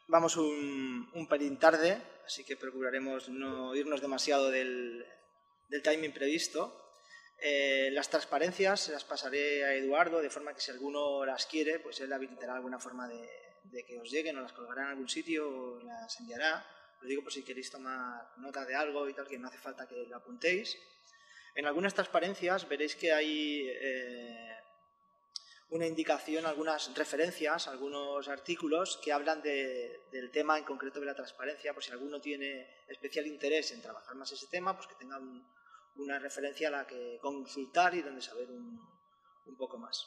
vamos un pelín tarde, así que procuraremos no irnos demasiado del timing previsto. Las transparencias se las pasaré a Eduardo, de forma que si alguno las quiere, pues él habilitará alguna forma de que os lleguen, o las colgará en algún sitio o las enviará. Lo digo por si queréis tomar nota de algo y tal, que no hace falta que lo apuntéis. En algunas transparencias veréis que hay una indicación, algunas referencias, algunos artículos que hablan del tema en concreto de la transparencia, por si alguno tiene especial interés en trabajar más ese tema, pues que tenga una referencia a la que consultar y donde saber un poco más.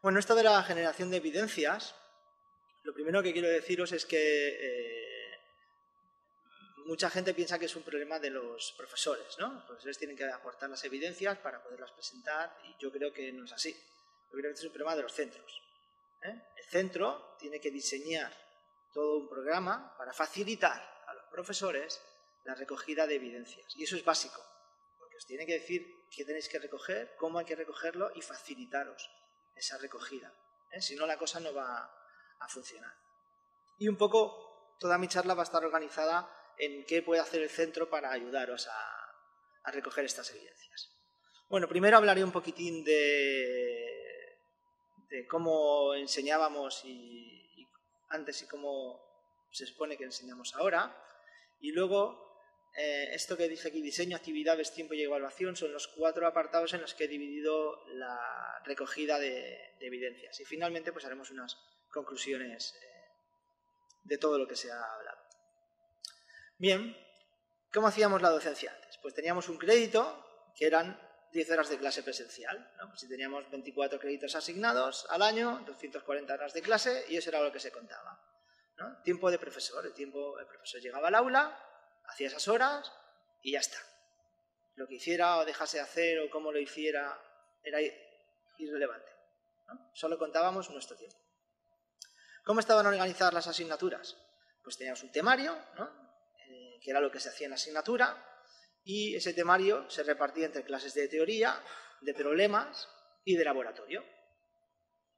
Bueno, esto de la generación de evidencias, lo primero que quiero deciros es que mucha gente piensa que es un problema de los profesores, ¿no? Los profesores tienen que aportar las evidencias para poderlas presentar y yo creo que no es así. Yo creo que este es un problema de los centros. El centro tiene que diseñar todo un programa para facilitar a los profesores la recogida de evidencias. Y eso es básico, porque os tiene que decir qué tenéis que recoger, cómo hay que recogerlo y facilitaros esa recogida. Si no, la cosa no va a funcionar. Y un poco toda mi charla va a estar organizada en qué puede hacer el centro para ayudaros a recoger estas evidencias. Bueno, primero hablaré un poquitín de cómo enseñábamos antes y cómo se supone que enseñamos ahora. Y luego, esto que dije aquí, diseño, actividades, tiempo y evaluación, son los 4 apartados en los que he dividido la recogida de evidencias. Y finalmente, pues haremos unas conclusiones de todo lo que se ha hablado. Bien, ¿cómo hacíamos la docencia antes? Pues teníamos un crédito que eran 10 horas de clase presencial, ¿no? Pues si teníamos 24 créditos asignados al año, 240 horas de clase, y eso era lo que se contaba, ¿no? Tiempo de profesor. El profesor llegaba al aula, hacía esas horas y ya está. Lo que hiciera o dejase de hacer o cómo lo hiciera era irrelevante, ¿no? Solo contábamos nuestro tiempo. ¿Cómo estaban organizadas las asignaturas? Pues teníamos un temario, ¿no? Que era lo que se hacía en la asignatura, y ese temario se repartía entre clases de teoría, de problemas y de laboratorio.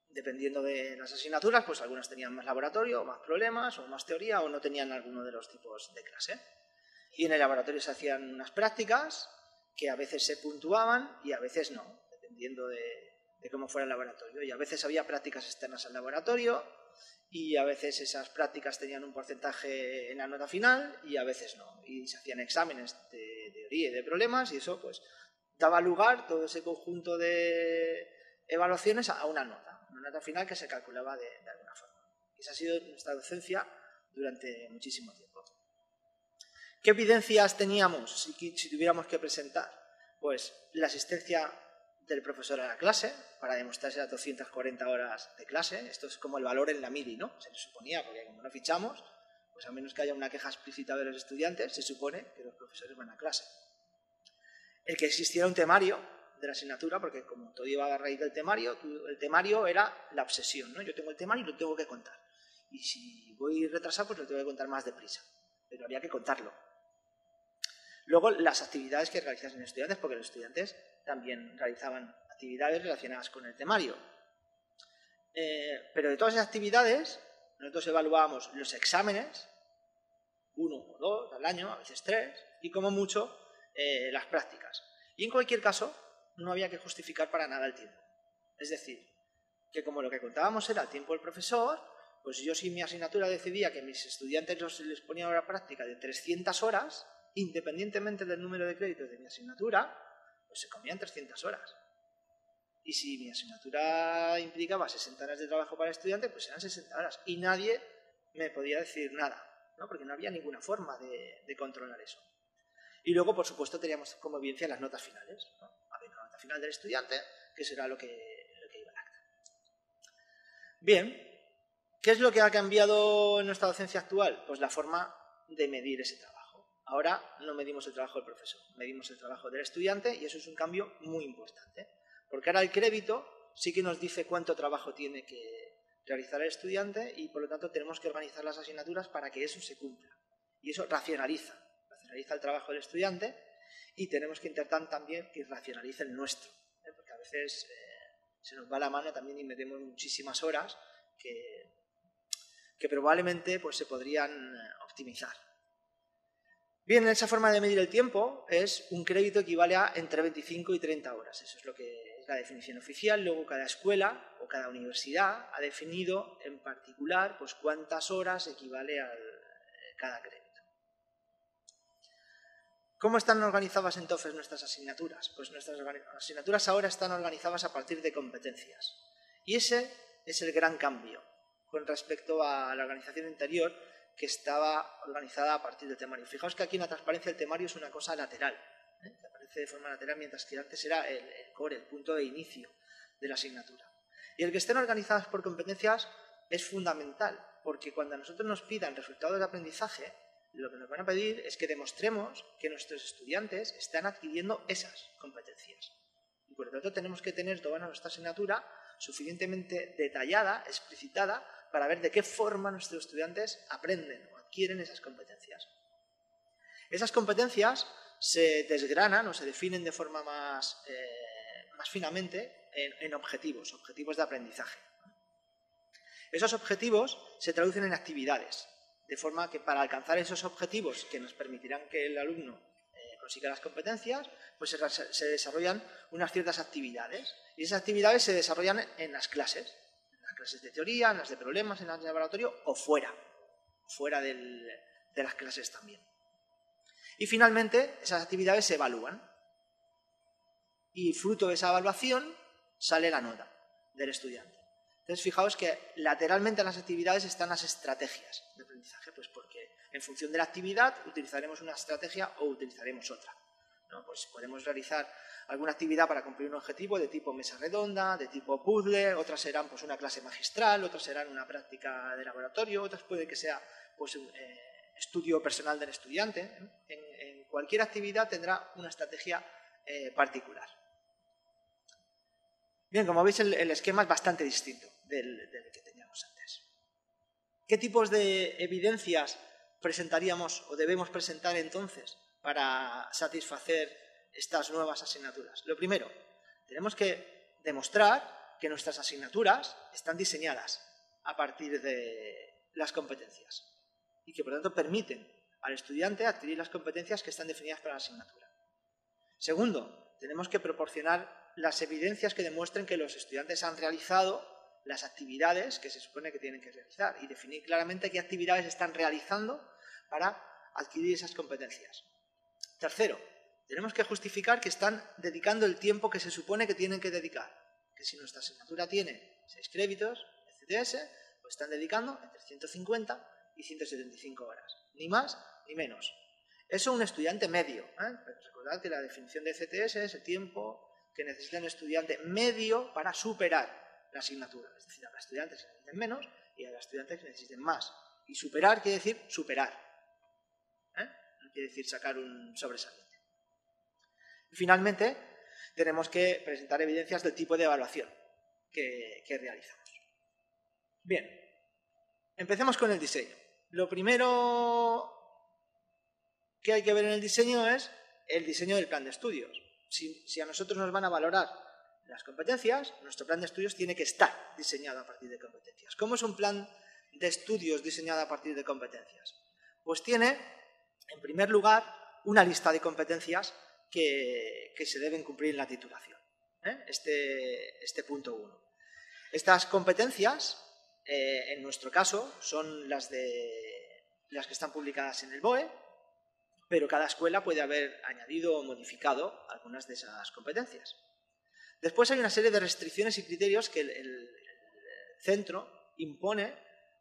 Dependiendo de las asignaturas, pues algunas tenían más laboratorio, o más problemas, o más teoría, o no tenían alguno de los tipos de clase. Y en el laboratorio se hacían unas prácticas que a veces se puntuaban y a veces no, dependiendo de cómo fuera el laboratorio. Y a veces había prácticas externas al laboratorio, y a veces esas prácticas tenían un porcentaje en la nota final y a veces no. Y se hacían exámenes de teoría y de problemas y eso pues daba lugar, todo ese conjunto de evaluaciones, a una nota final que se calculaba de alguna forma. Y esa ha sido nuestra docencia durante muchísimo tiempo. ¿Qué evidencias teníamos si tuviéramos que presentar? Pues la asistencia del profesor a la clase, para demostrarse las 240 horas de clase. Esto es como el valor en la mili, ¿no? Se le suponía, porque como no fichamos, pues a menos que haya una queja explícita de los estudiantes, se supone que los profesores van a clase. El que existiera un temario de la asignatura, porque como todo iba a raíz del temario, el temario era la obsesión, ¿no? Yo tengo el temario y lo tengo que contar. Y si voy retrasado, pues lo tengo que contar más deprisa. Pero había que contarlo. Luego, las actividades que realizasen los estudiantes, porque los estudiantes también realizaban actividades relacionadas con el temario. Pero de todas esas actividades, nosotros evaluábamos los exámenes, 1 o 2 al año, a veces 3, y como mucho, las prácticas. Y en cualquier caso, no había que justificar para nada el tiempo. Es decir, que como lo que contábamos era el tiempo del profesor, pues yo si mi asignatura decidía que mis estudiantes les ponía una práctica de 300 horas, independientemente del número de créditos de mi asignatura, pues se comían 300 horas. Y si mi asignatura implicaba 60 horas de trabajo para el estudiante, pues eran 60 horas. Y nadie me podía decir nada, ¿no? Porque no había ninguna forma de controlar eso. Y luego, por supuesto, teníamos como evidencia las notas finales, ¿no? Había una nota final del estudiante, que será lo que iba al acta. Bien, ¿qué es lo que ha cambiado en nuestra docencia actual? Pues la forma de medir ese trabajo. Ahora no medimos el trabajo del profesor, medimos el trabajo del estudiante y eso es un cambio muy importante. Porque ahora el crédito sí que nos dice cuánto trabajo tiene que realizar el estudiante y por lo tanto tenemos que organizar las asignaturas para que eso se cumpla. Y eso racionaliza el trabajo del estudiante y tenemos que intentar también que racionalice el nuestro. Porque a veces se nos va la mano también y metemos muchísimas horas que que probablemente pues, se podrían optimizar. Bien, esa forma de medir el tiempo es un crédito equivale a entre 25 y 30 horas. Eso es lo que es la definición oficial. Luego cada escuela o cada universidad ha definido en particular pues, cuántas horas equivale a cada crédito. ¿Cómo están organizadas entonces nuestras asignaturas? Pues nuestras asignaturas ahora están organizadas a partir de competencias. Y ese es el gran cambio con respecto a la organización anterior, que estaba organizada a partir del temario. Fijaos que aquí en la transparencia el temario es una cosa lateral, que aparece de forma lateral, mientras que antes era el core, el punto de inicio de la asignatura. Y el que estén organizadas por competencias es fundamental, porque cuando a nosotros nos pidan resultados de aprendizaje, lo que nos van a pedir es que demostremos que nuestros estudiantes están adquiriendo esas competencias. Y por lo tanto tenemos que tener toda nuestra asignatura suficientemente detallada, explicitada, para ver de qué forma nuestros estudiantes aprenden o adquieren esas competencias. Esas competencias se desgranan o se definen de forma más finamente en objetivos de aprendizaje. Esos objetivos se traducen en actividades, de forma que para alcanzar esos objetivos que nos permitirán que el alumno consiga las competencias, pues se desarrollan unas ciertas actividades. Y esas actividades se desarrollan en las clases de teoría, en las de problemas, en las de laboratorio o fuera de las clases también. Y finalmente, esas actividades se evalúan. Y fruto de esa evaluación sale la nota del estudiante. Entonces, fijaos que lateralmente a las actividades están las estrategias de aprendizaje, pues porque en función de la actividad utilizaremos una estrategia o utilizaremos otra. ¿No? Pues podemos realizar alguna actividad para cumplir un objetivo de tipo mesa redonda, de tipo puzzle, otras serán pues, una clase magistral, otras serán una práctica de laboratorio, otras puede que sea pues, un estudio personal del estudiante. En cualquier actividad tendrá una estrategia particular. Bien, como veis el esquema es bastante distinto del que teníamos antes. ¿Qué tipos de evidencias presentaríamos o debemos presentar entonces para satisfacer estas nuevas asignaturas? Lo primero, tenemos que demostrar que nuestras asignaturas están diseñadas a partir de las competencias y que por lo tanto permiten al estudiante adquirir las competencias que están definidas para la asignatura. Segundo, tenemos que proporcionar las evidencias que demuestren que los estudiantes han realizado las actividades que se supone que tienen que realizar y definir claramente qué actividades están realizando para adquirir esas competencias. Tercero, tenemos que justificar que están dedicando el tiempo que se supone que tienen que dedicar. Que si nuestra asignatura tiene 6 créditos de CTS, pues están dedicando entre 150 y 175 horas. Ni más ni menos. Eso un estudiante medio. Recordad que la definición de CTS es el tiempo que necesita un estudiante medio para superar la asignatura. Es decir, habrá estudiantes que necesiten menos y habrá estudiantes que necesiten más. Y superar quiere decir superar. No quiere decir sacar un sobresaliente. Y finalmente, tenemos que presentar evidencias del tipo de evaluación que realizamos. Bien, empecemos con el diseño. Lo primero que hay que ver en el diseño es el diseño del plan de estudios. Si a nosotros nos van a valorar las competencias, nuestro plan de estudios tiene que estar diseñado a partir de competencias. ¿Cómo es un plan de estudios diseñado a partir de competencias? Pues tiene, en primer lugar, una lista de competencias que se deben cumplir en la titulación. Este punto 1. Estas competencias, en nuestro caso, son las que están publicadas en el BOE, pero cada escuela puede haber añadido o modificado algunas de esas competencias. Después hay una serie de restricciones y criterios que el centro impone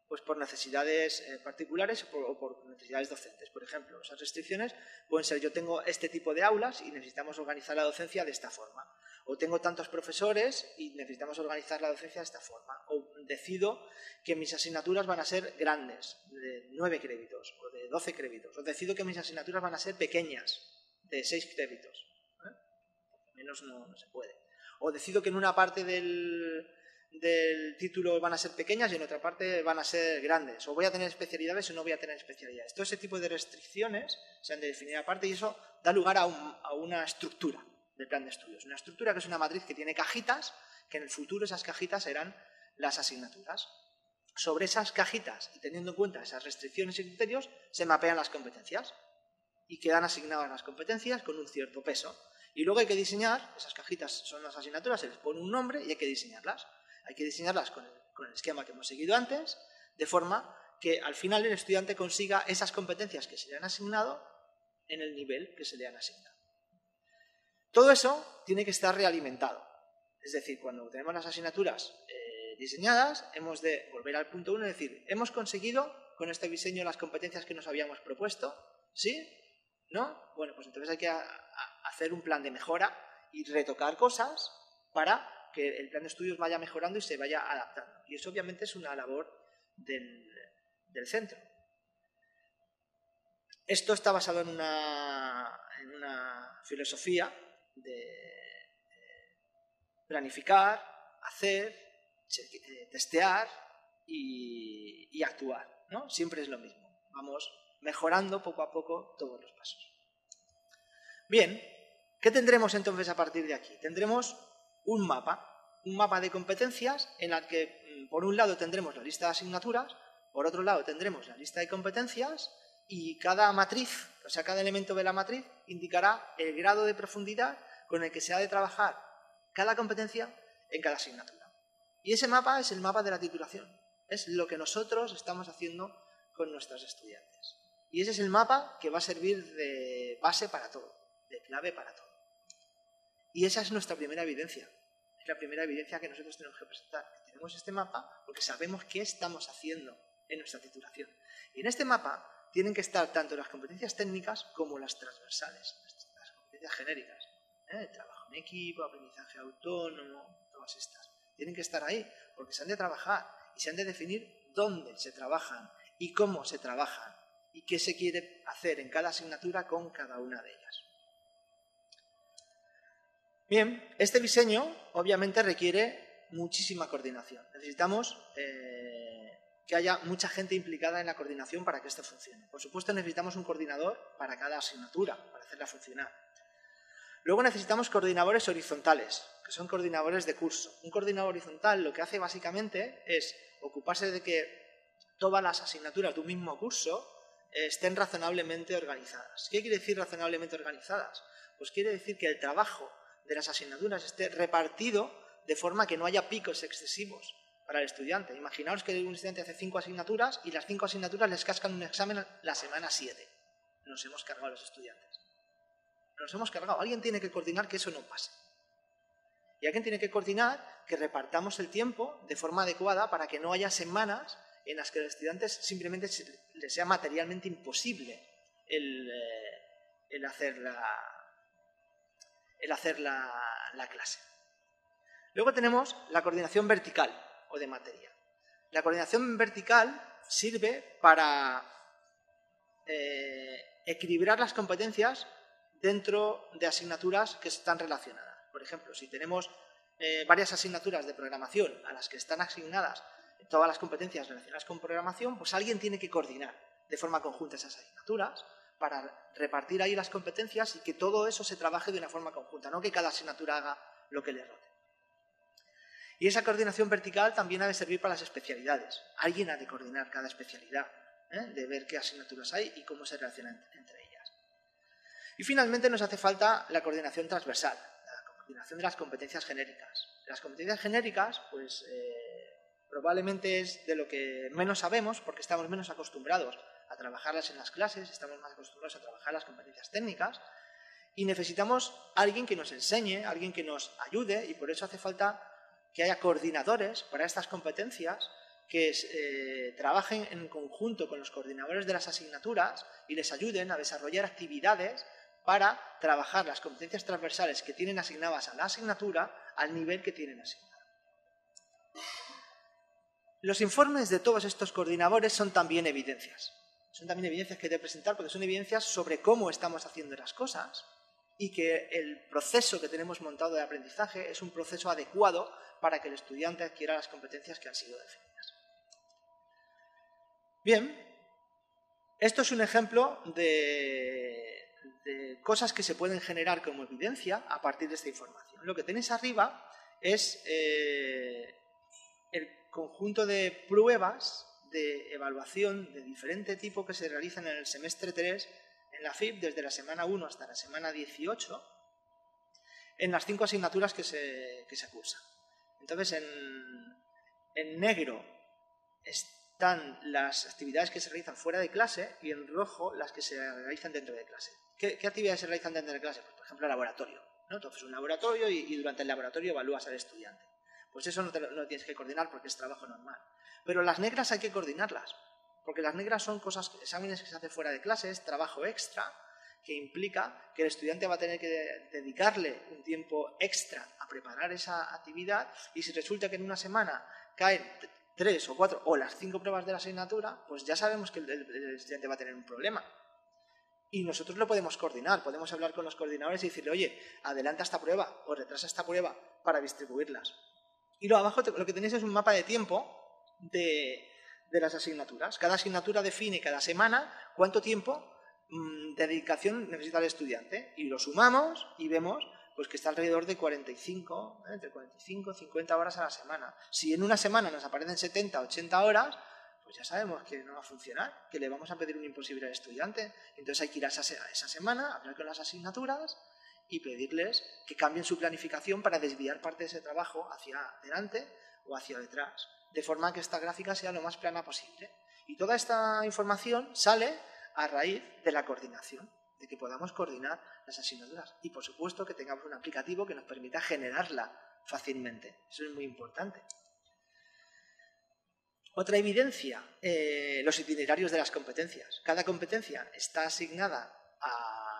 pues, por necesidades particulares o por necesidades docentes. Por ejemplo, esas restricciones pueden ser: yo tengo este tipo de aulas y necesitamos organizar la docencia de esta forma. O tengo tantos profesores y necesitamos organizar la docencia de esta forma. O decido que mis asignaturas van a ser grandes, de 9 créditos o de 12 créditos. O decido que mis asignaturas van a ser pequeñas, de 6 créditos. Menos no se puede. O decido que en una parte del título van a ser pequeñas y en otra parte van a ser grandes. O voy a tener especialidades o no voy a tener especialidades. Todo ese tipo de restricciones se han de definir aparte y eso da lugar a una estructura del plan de estudios. Una estructura que es una matriz que tiene cajitas, que en el futuro esas cajitas serán las asignaturas. sobre esas cajitas y teniendo en cuenta esas restricciones y criterios, se mapean las competencias y quedan asignadas las competencias con un cierto peso. Y luego hay que diseñar, esas cajitas son las asignaturas, se les pone un nombre y hay que diseñarlas. Hay que diseñarlas con el esquema que hemos seguido antes, de forma que al final el estudiante consiga esas competencias que se le han asignado en el nivel que se le han asignado. Todo eso tiene que estar realimentado. Es decir, cuando tenemos las asignaturas diseñadas, hemos de volver al punto 1 y decir, ¿hemos conseguido con este diseño las competencias que nos habíamos propuesto? ¿Sí? ¿No? Bueno, pues entonces hay que hacer un plan de mejora y retocar cosas para que el plan de estudios vaya mejorando y se vaya adaptando. Y eso obviamente es una labor del centro. Esto está basado en una filosofía de planificar, hacer, testear y actuar, ¿no? Siempre es lo mismo. Vamos mejorando poco a poco todos los pasos. Bien, ¿qué tendremos entonces a partir de aquí? Tendremos un mapa de competencias en el que, por un lado, tendremos la lista de asignaturas, por otro lado, tendremos la lista de competencias y cada matriz, o sea, cada elemento de la matriz indicará el grado de profundidad con el que se ha de trabajar cada competencia en cada asignatura. Y ese mapa es el mapa de la titulación. Es lo que nosotros estamos haciendo con nuestros estudiantes. Y ese es el mapa que va a servir de base para todo, de clave para todo. Y esa es nuestra primera evidencia. Es la primera evidencia que nosotros tenemos que presentar. Que tenemos este mapa porque sabemos qué estamos haciendo en nuestra titulación. Y en este mapa tienen que estar tanto las competencias técnicas como las transversales, las competencias genéricas. Trabajo en equipo, aprendizaje autónomo, todas estas. Tienen que estar ahí porque se han de trabajar y se han de definir dónde se trabajan y cómo se trabajan y qué se quiere hacer en cada asignatura con cada una de ellas. Bien, este diseño obviamente requiere muchísima coordinación. Necesitamos que haya mucha gente implicada en la coordinación para que esto funcione. Por supuesto, necesitamos un coordinador para cada asignatura, para hacerla funcionar. Luego necesitamos coordinadores horizontales, que son coordinadores de curso. Un coordinador horizontal lo que hace básicamente es ocuparse de que todas las asignaturas de un mismo curso estén razonablemente organizadas. ¿Qué quiere decir razonablemente organizadas? Pues quiere decir que el trabajo de las asignaturas esté repartido de forma que no haya picos excesivos para el estudiante. Imaginaos que un estudiante hace 5 asignaturas y las 5 asignaturas les cascan un examen la semana 7. Nos hemos cargado a los estudiantes. Nos hemos cargado. Alguien tiene que coordinar que eso no pase. Y alguien tiene que coordinar que repartamos el tiempo de forma adecuada para que no haya semanas en las que a los estudiantes simplemente les sea materialmente imposible el hacer la clase. Luego tenemos la coordinación vertical o de materia. La coordinación vertical sirve para equilibrar las competencias dentro de asignaturas que están relacionadas. Por ejemplo, si tenemos varias asignaturas de programación a las que están asignadas todas las competencias relacionadas con programación, pues alguien tiene que coordinar de forma conjunta esas asignaturas para repartir ahí las competencias y que todo eso se trabaje de una forma conjunta, no que cada asignatura haga lo que le rote. Y esa coordinación vertical también ha de servir para las especialidades. Alguien ha de coordinar cada especialidad, de ver qué asignaturas hay y cómo se relacionan entre ellas. Y finalmente nos hace falta la coordinación transversal, la coordinación de las competencias genéricas. Las competencias genéricas, pues probablemente es de lo que menos sabemos porque estamos menos acostumbrados a trabajarlas en las clases, estamos más acostumbrados a trabajar las competencias técnicas y necesitamos a alguien que nos enseñe, alguien que nos ayude y por eso hace falta que haya coordinadores para estas competencias que trabajen en conjunto con los coordinadores de las asignaturas y les ayuden a desarrollar actividades para trabajar las competencias transversales que tienen asignadas a la asignatura al nivel que tienen asignado. Los informes de todos estos coordinadores son también evidencias. Son también evidencias que he de presentar porque son evidencias sobre cómo estamos haciendo las cosas y que el proceso que tenemos montado de aprendizaje es un proceso adecuado para que el estudiante adquiera las competencias que han sido definidas. Bien, esto es un ejemplo de cosas que se pueden generar como evidencia a partir de esta información. Lo que tenéis arriba es el conjunto de pruebas de evaluación de diferente tipo que se realizan en el semestre 3 en la FIP desde la semana 1 hasta la semana 18 en las 5 asignaturas que se cursan. Entonces, en negro están las actividades que se realizan fuera de clase y en rojo las que se realizan dentro de clase. ¿Qué actividades se realizan dentro de clase? Pues, por ejemplo, laboratorio, ¿no? Tú haces un laboratorio y durante el laboratorio evalúas al estudiante. Pues eso no lo tienes que coordinar porque es trabajo normal. Pero las negras hay que coordinarlas, porque las negras son exámenes que se hacen fuera de clase, es trabajo extra, que implica que el estudiante va a tener que dedicarle un tiempo extra a preparar esa actividad, y si resulta que en una semana caen 3 o 4 o las 5 pruebas de la asignatura, pues ya sabemos que el estudiante va a tener un problema. Y nosotros lo podemos coordinar, podemos hablar con los coordinadores y decirle, oye, adelanta esta prueba o retrasa esta prueba para distribuirlas. Y luego abajo lo que tenéis es un mapa de tiempo de las asignaturas. Cada asignatura define cada semana cuánto tiempo de dedicación necesita el estudiante. Y lo sumamos y vemos pues, que está alrededor de 45, entre 45 y 50 horas a la semana. Si en una semana nos aparecen 70, 80 horas, pues ya sabemos que no va a funcionar, que le vamos a pedir un imposible al estudiante. Entonces hay que ir a esa semana, hablar con las asignaturas y pedirles que cambien su planificación para desviar parte de ese trabajo hacia adelante o hacia detrás, de forma que esta gráfica sea lo más plana posible. Y toda esta información sale a raíz de la coordinación, de que podamos coordinar las asignaturas y, por supuesto, que tengamos un aplicativo que nos permita generarla fácilmente. Eso es muy importante. Otra evidencia, los itinerarios de las competencias. Cada competencia está asignada a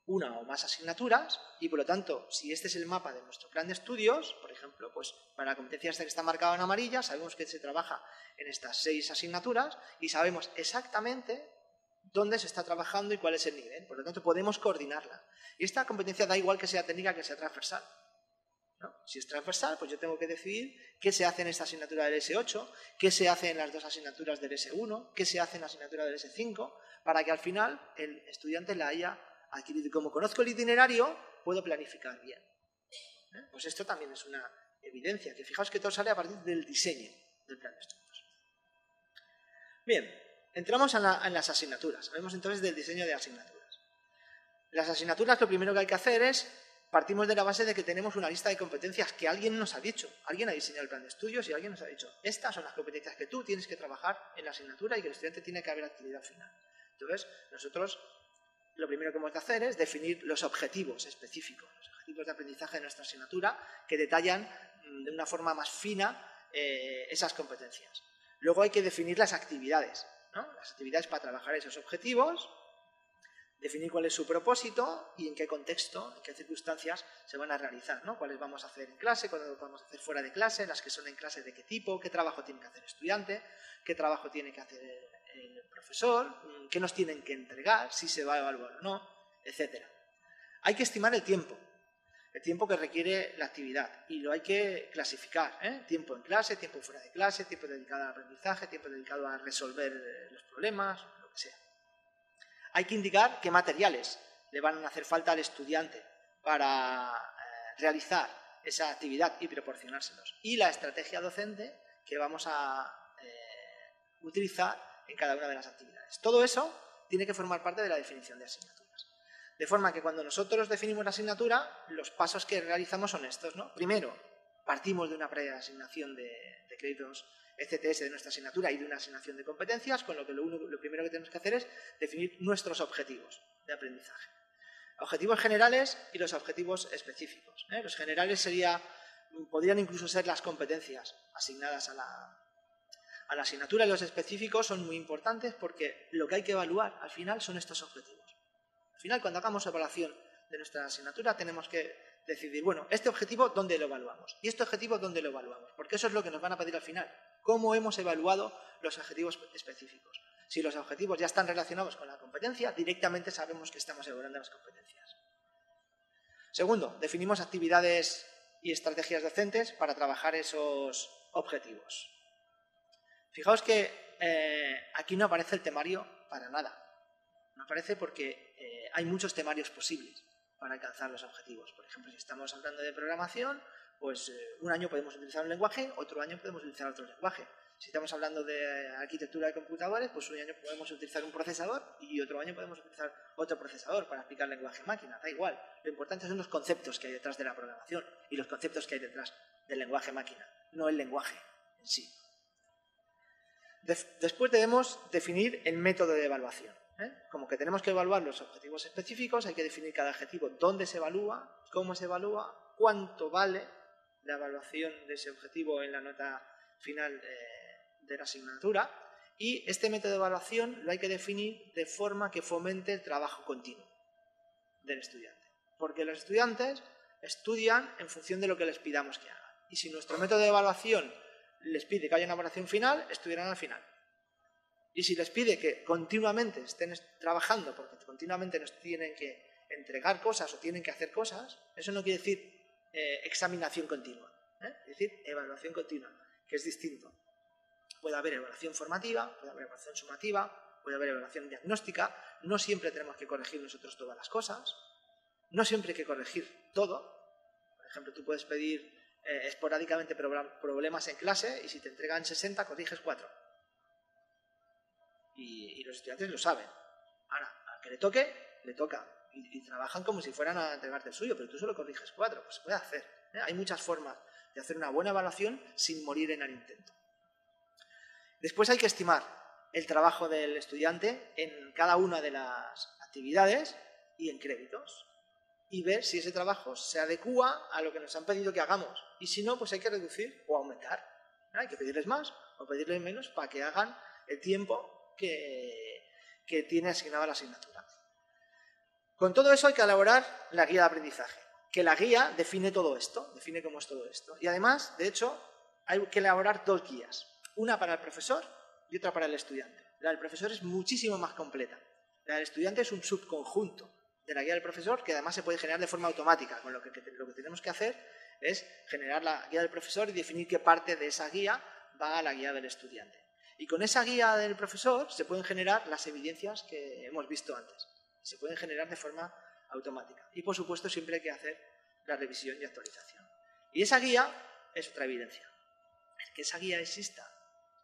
una o más asignaturas y, por lo tanto, si este es el mapa de nuestro plan de estudios, por ejemplo, pues para la competencia esta que está marcada en amarilla, sabemos que se trabaja en estas 6 asignaturas y sabemos exactamente dónde se está trabajando y cuál es el nivel. Por lo tanto, podemos coordinarla. Y esta competencia da igual que sea técnica que sea transversal, ¿no? Si es transversal, pues yo tengo que decidir qué se hace en esta asignatura del S8, qué se hace en las 2 asignaturas del S1, qué se hace en la asignatura del S5, para que al final el estudiante la haya adquirido. Y como conozco el itinerario, puedo planificar bien. Pues esto también es una evidencia, que fijaos que todo sale a partir del diseño del plan de estudios. Bien, entramos en las asignaturas. Hablemos entonces del diseño de asignaturas. Las asignaturas, lo primero que hay que hacer es, partimos de la base de que tenemos una lista de competencias que alguien nos ha dicho. Alguien ha diseñado el plan de estudios y alguien nos ha dicho, estas son las competencias que tú tienes que trabajar en la asignatura y que el estudiante tiene que haber adquirido al final. Entonces, nosotros lo primero que hemos de hacer es definir los objetivos específicos, los objetivos de aprendizaje de nuestra asignatura, que detallan de una forma más fina esas competencias. Luego hay que definir las actividades, ¿no? Las actividades para trabajar esos objetivos, definir cuál es su propósito y en qué contexto, en qué circunstancias se van a realizar, ¿no? Cuáles vamos a hacer en clase, cuáles vamos a hacer fuera de clase, las que son en clase de qué tipo, qué trabajo tiene que hacer el estudiante, qué trabajo tiene que hacer el profesor, qué nos tienen que entregar, si se va a evaluar o no, etc. Hay que estimar el tiempo que requiere la actividad y lo hay que clasificar, ¿eh? Tiempo en clase, tiempo fuera de clase, tiempo dedicado al aprendizaje, tiempo dedicado a resolver los problemas, lo que sea. Hay que indicar qué materiales le van a hacer falta al estudiante para realizar esa actividad y proporcionárselos. Y la estrategia docente que vamos a utilizar en cada una de las actividades. Todo eso tiene que formar parte de la definición de asignaturas. De forma que cuando nosotros definimos la asignatura, los pasos que realizamos son estos, ¿no? Primero, partimos de una previa asignación de créditos ECTS de nuestra asignatura y de una asignación de competencias, con lo que lo primero que tenemos que hacer es definir nuestros objetivos de aprendizaje. Objetivos generales y los objetivos específicos, ¿eh? Los generales podrían incluso ser las competencias asignadas a la asignatura, y los específicos son muy importantes porque lo que hay que evaluar al final son estos objetivos. Al final, cuando hagamos evaluación de nuestra asignatura, tenemos que decidir, bueno, este objetivo, ¿dónde lo evaluamos? Y este objetivo, ¿dónde lo evaluamos? Porque eso es lo que nos van a pedir al final. ¿Cómo hemos evaluado los objetivos específicos? Si los objetivos ya están relacionados con la competencia, directamente sabemos que estamos evaluando las competencias. Segundo, definimos actividades y estrategias docentes para trabajar esos objetivos. Fijaos que aquí no aparece el temario para nada. No aparece porque hay muchos temarios posibles para alcanzar los objetivos. Por ejemplo, si estamos hablando de programación, pues un año podemos utilizar un lenguaje, otro año podemos utilizar otro lenguaje. Si estamos hablando de arquitectura de computadores, pues un año podemos utilizar un procesador y otro año podemos utilizar otro procesador para explicar lenguaje-máquina. Da igual. Lo importante son los conceptos que hay detrás de la programación y los conceptos que hay detrás del lenguaje-máquina, no el lenguaje en sí. Después debemos definir el método de evaluación. Como que tenemos que evaluar los objetivos específicos, hay que definir cada objetivo, dónde se evalúa, cómo se evalúa, cuánto vale la evaluación de ese objetivo en la nota final de la asignatura, y este método de evaluación lo hay que definir de forma que fomente el trabajo continuo del estudiante. Porque los estudiantes estudian en función de lo que les pidamos que hagan. Y si nuestro método de evaluación les pide que haya una evaluación final, estudiarán al final. Y si les pide que continuamente estén trabajando, porque continuamente nos tienen que entregar cosas o tienen que hacer cosas, eso no quiere decir examinación continua, es decir, evaluación continua, que es distinto. Puede haber evaluación formativa, puede haber evaluación sumativa, puede haber evaluación diagnóstica. No siempre tenemos que corregir nosotros todas las cosas, no siempre hay que corregir todo. Por ejemplo, tú puedes pedir esporádicamente problemas en clase y si te entregan 60, corriges 4. Y los estudiantes lo saben. Ahora, al que le toque, le toca. Y trabajan como si fueran a entregarte el suyo, pero tú solo corriges 4. Pues se puede hacer. Hay muchas formas de hacer una buena evaluación sin morir en el intento. Después hay que estimar el trabajo del estudiante en cada una de las actividades y en créditos. Y ver si ese trabajo se adecúa a lo que nos han pedido que hagamos. Y si no, pues hay que reducir o aumentar. Hay que pedirles más o pedirles menos para que hagan el tiempo que tiene asignada la asignatura. Con todo eso hay que elaborar la guía de aprendizaje, que la guía define todo esto, define cómo es todo esto. Y además, de hecho, hay que elaborar 2 guías, una para el profesor y otra para el estudiante. La del profesor es muchísimo más completa. La del estudiante es un subconjunto de la guía del profesor que además se puede generar de forma automática, con lo que tenemos que hacer es generar la guía del profesor y definir qué parte de esa guía va a la guía del estudiante. Y con esa guía del profesor se pueden generar las evidencias que hemos visto antes. Se pueden generar de forma automática. Y por supuesto siempre hay que hacer la revisión y actualización. Y esa guía es otra evidencia. El que esa guía exista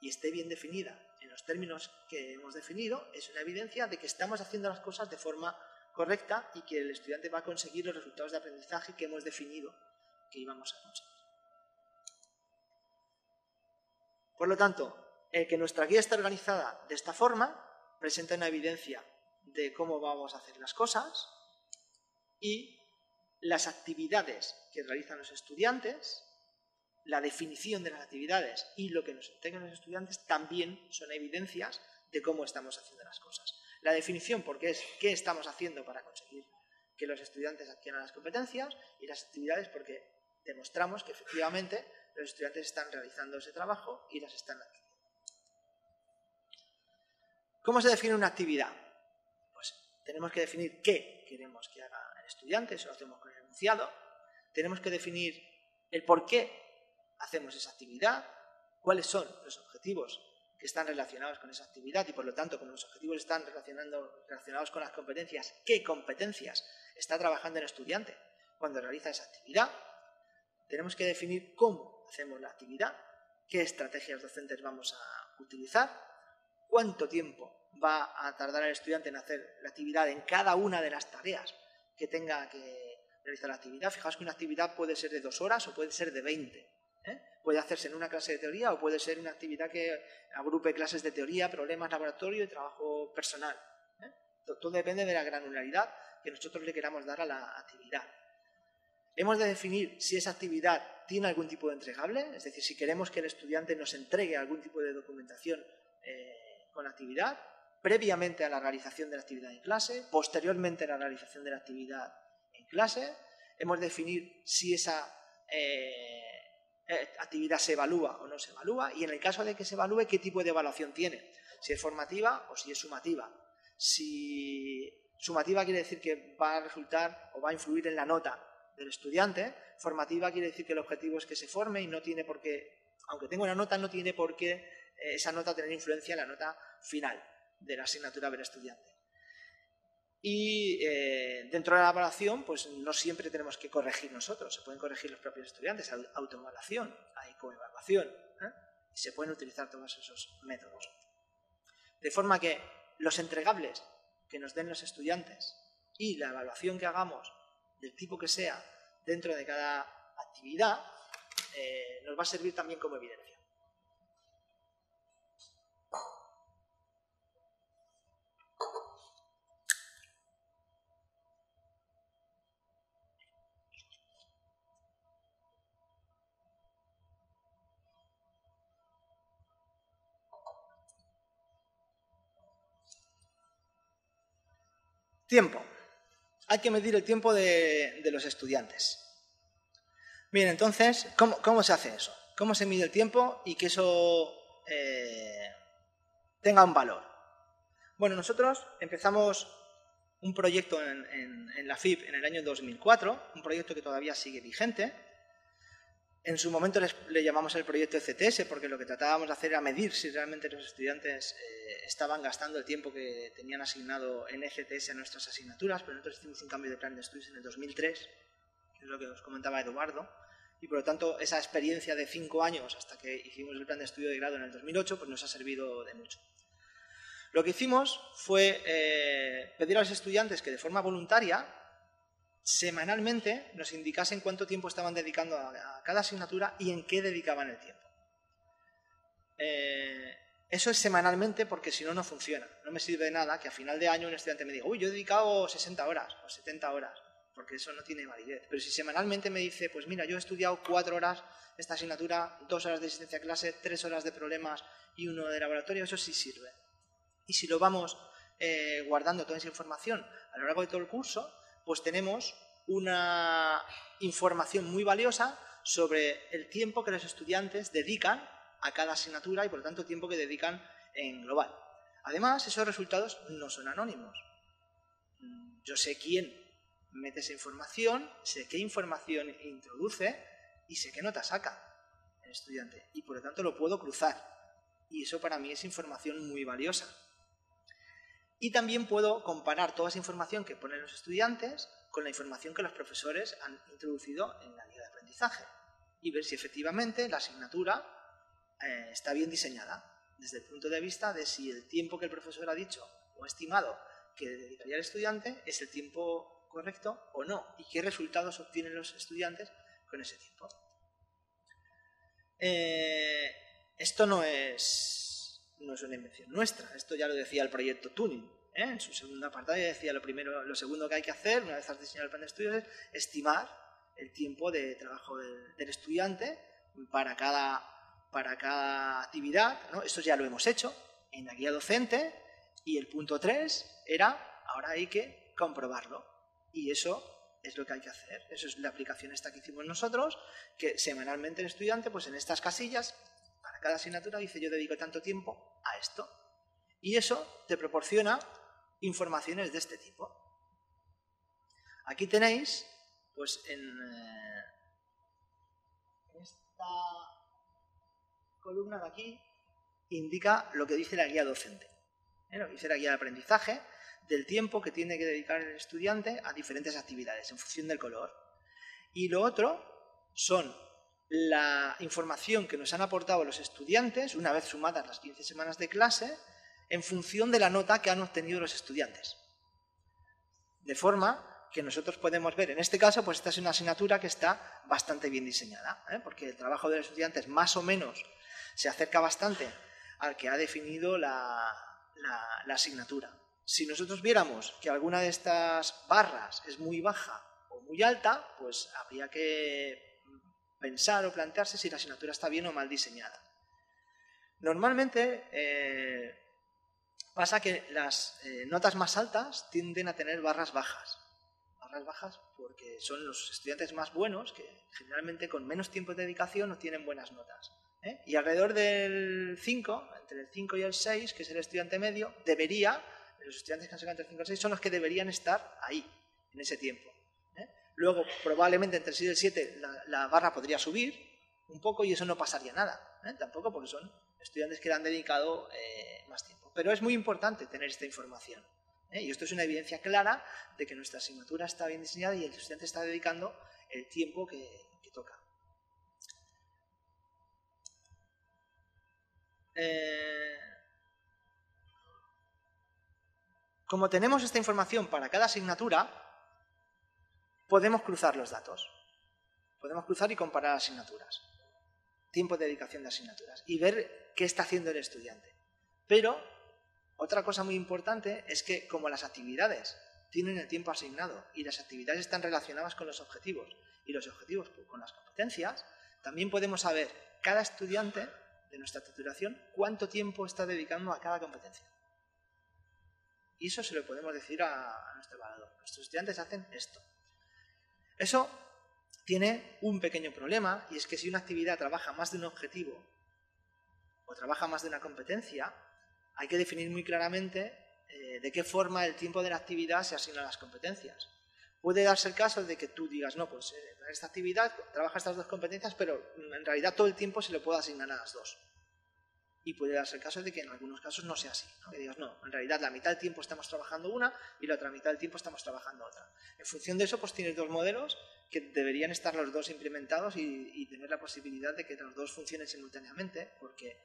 y esté bien definida en los términos que hemos definido es una evidencia de que estamos haciendo las cosas de forma correcta y que el estudiante va a conseguir los resultados de aprendizaje que hemos definido que íbamos a conseguir. Por lo tanto, el que nuestra guía esté organizada de esta forma presenta una evidencia de cómo vamos a hacer las cosas y las actividades que realizan los estudiantes, la definición de las actividades y lo que nos entregan los estudiantes también son evidencias de cómo estamos haciendo las cosas. La definición porque es qué estamos haciendo para conseguir que los estudiantes adquieran las competencias y las actividades porque demostramos que efectivamente los estudiantes están realizando ese trabajo y las están adquiriendo. ¿Cómo se define una actividad? Pues tenemos que definir qué queremos que haga el estudiante, eso lo hacemos con el enunciado. Tenemos que definir el por qué hacemos esa actividad, cuáles son los objetivos que están relacionados con esa actividad y por lo tanto, como los objetivos están relacionados con las competencias, qué competencias está trabajando el estudiante cuando realiza esa actividad. Tenemos que definir cómo hacemos la actividad, qué estrategias docentes vamos a utilizar, cuánto tiempo va a tardar el estudiante en hacer la actividad en cada una de las tareas que tenga que realizar la actividad. Fijaos que una actividad puede ser de 2 horas o puede ser de 20. Puede hacerse en una clase de teoría o puede ser una actividad que agrupe clases de teoría, problemas, laboratorio y trabajo personal. Todo depende de la granularidad que nosotros le queramos dar a la actividad. Hemos de definir si esa actividad tiene algún tipo de entregable, es decir, si queremos que el estudiante nos entregue algún tipo de documentación con la actividad, previamente a la realización de la actividad en clase, posteriormente a la realización de la actividad en clase. Hemos de definir si esa actividad se evalúa o no se evalúa y en el caso de que se evalúe, qué tipo de evaluación tiene, si es formativa o si es sumativa. Si sumativa quiere decir que va a resultar o va a influir en la nota del estudiante, formativa quiere decir que el objetivo es que se forme y no tiene por qué, aunque tenga una nota, no tiene por qué esa nota tener influencia en la nota final de la asignatura del estudiante. Y Dentro de la evaluación, pues no siempre tenemos que corregir nosotros, se pueden corregir los propios estudiantes, hay autoevaluación, hay coevaluación, y se pueden utilizar todos esos métodos. De forma que los entregables que nos den los estudiantes y la evaluación que hagamos, del tipo que sea, dentro de cada actividad, nos va a servir también como evidencia. Tiempo. Hay que medir el tiempo de los estudiantes. Bien, entonces, ¿cómo se hace eso? ¿Cómo se mide el tiempo y que eso tenga un valor? Bueno, nosotros empezamos un proyecto en la FIP en el año 2004, un proyecto que todavía sigue vigente. En su momento le llamamos el proyecto ECTS porque lo que tratábamos de hacer era medir si realmente los estudiantes estaban gastando el tiempo que tenían asignado en ECTS a nuestras asignaturas, pero nosotros hicimos un cambio de plan de estudios en el 2003, que es lo que os comentaba Eduardo, y por lo tanto esa experiencia de 5 años hasta que hicimos el plan de estudio de grado en el 2008 pues nos ha servido de mucho. Lo que hicimos fue pedir a los estudiantes que de forma voluntaria semanalmente nos indicasen cuánto tiempo estaban dedicando a cada asignatura y en qué dedicaban el tiempo. Eso es semanalmente porque si no, no funciona. No me sirve de nada que a final de año un estudiante me diga uy, yo he dedicado 60 horas o 70 horas, porque eso no tiene validez. Pero si semanalmente me dice, pues mira, yo he estudiado 4 horas esta asignatura, 2 horas de asistencia a clase, 3 horas de problemas y 1 de laboratorio, eso sí sirve. Y si lo vamos guardando toda esa información a lo largo de todo el curso, pues tenemos una información muy valiosa sobre el tiempo que los estudiantes dedican a cada asignatura y por lo tanto el tiempo que dedican en global. Además, esos resultados no son anónimos. Yo sé quién mete esa información, sé qué información introduce y sé qué nota saca el estudiante y por lo tanto lo puedo cruzar y eso para mí es información muy valiosa. Y también puedo comparar toda esa información que ponen los estudiantes con la información que los profesores han introducido en la guía de aprendizaje y ver si efectivamente la asignatura está bien diseñada desde el punto de vista de si el tiempo que el profesor ha dicho o estimado que dedicaría el estudiante es el tiempo correcto o no y qué resultados obtienen los estudiantes con ese tiempo. Esto no es una invención nuestra, esto ya lo decía el proyecto Tuning. En su segunda apartado ya decía lo segundo que hay que hacer una vez has diseñado el plan de estudios es estimar el tiempo de trabajo del estudiante para cada actividad, ¿no? Esto ya lo hemos hecho en la guía docente y el punto 3 era, ahora hay que comprobarlo y eso es lo que hay que hacer, eso es la aplicación esta que hicimos nosotros, que semanalmente el estudiante pues en estas casillas para cada asignatura dice yo dedico tanto tiempo a esto y eso te proporciona informaciones de este tipo. Aquí tenéis pues en esta columna de aquí indica lo que dice la guía docente, lo que dice la guía de aprendizaje del tiempo que tiene que dedicar el estudiante a diferentes actividades en función del color. Y lo otro son la información que nos han aportado los estudiantes una vez sumadas las 15 semanas de clase en función de la nota que han obtenido los estudiantes. De forma que nosotros podemos ver, en este caso, pues esta es una asignatura que está bastante bien diseñada, porque el trabajo de los estudiantes más o menos se acerca bastante al que ha definido la asignatura. Si nosotros viéramos que alguna de estas barras es muy baja o muy alta, pues habría que pensar o plantearse si la asignatura está bien o mal diseñada. Normalmente pasa que las notas más altas tienden a tener barras bajas. Barras bajas porque son los estudiantes más buenos que generalmente con menos tiempo de dedicación obtienen buenas notas. Y alrededor del 5, entre el 5 y el 6, que es el estudiante medio, los estudiantes que han sacado entre el 5 y el 6 son los que deberían estar ahí, en ese tiempo. Luego, probablemente entre el 6 y el 7 la barra podría subir un poco y eso no pasaría nada. Tampoco porque son estudiantes que le han dedicado más tiempo. Pero es muy importante tener esta información. Y esto es una evidencia clara de que nuestra asignatura está bien diseñada y el estudiante está dedicando el tiempo que toca. Como tenemos esta información para cada asignatura, podemos cruzar los datos. Podemos cruzar y comparar asignaturas. Tiempo de dedicación de asignaturas. Y ver qué está haciendo el estudiante. Pero otra cosa muy importante es que como las actividades tienen el tiempo asignado y las actividades están relacionadas con los objetivos y los objetivos con las competencias, también podemos saber cada estudiante de nuestra titulación cuánto tiempo está dedicando a cada competencia. Y eso se lo podemos decir a nuestro evaluador. Nuestros estudiantes hacen esto. Eso tiene un pequeño problema, y es que si una actividad trabaja más de un objetivo o trabaja más de una competencia, hay que definir muy claramente de qué forma el tiempo de la actividad se asigna a las competencias. Puede darse el caso de que tú digas, no, pues esta actividad trabaja estas dos competencias, pero en realidad todo el tiempo se le puede asignar a las dos. Y puede darse el caso de que en algunos casos no sea así, ¿no? Que digas, no, en realidad la mitad del tiempo estamos trabajando una y la otra mitad del tiempo estamos trabajando otra. En función de eso, pues tienes dos modelos que deberían estar los dos implementados y tener la posibilidad de que los dos funcionen simultáneamente, porque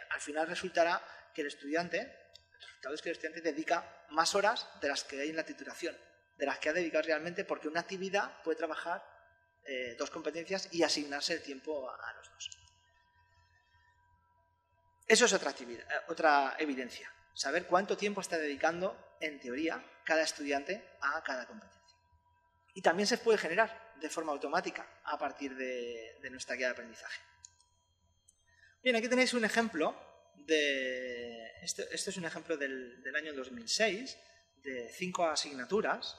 al final resultará que el resultado es que el estudiante dedica más horas de las que hay en la titulación, de las que ha dedicado realmente, porque una actividad puede trabajar dos competencias y asignarse el tiempo a los dos. Eso es otra evidencia, saber cuánto tiempo está dedicando, en teoría, cada estudiante a cada competencia. Y también se puede generar de forma automática a partir de nuestra guía de aprendizaje. Bien, aquí tenéis un ejemplo esto es un ejemplo del año 2006, de 5 asignaturas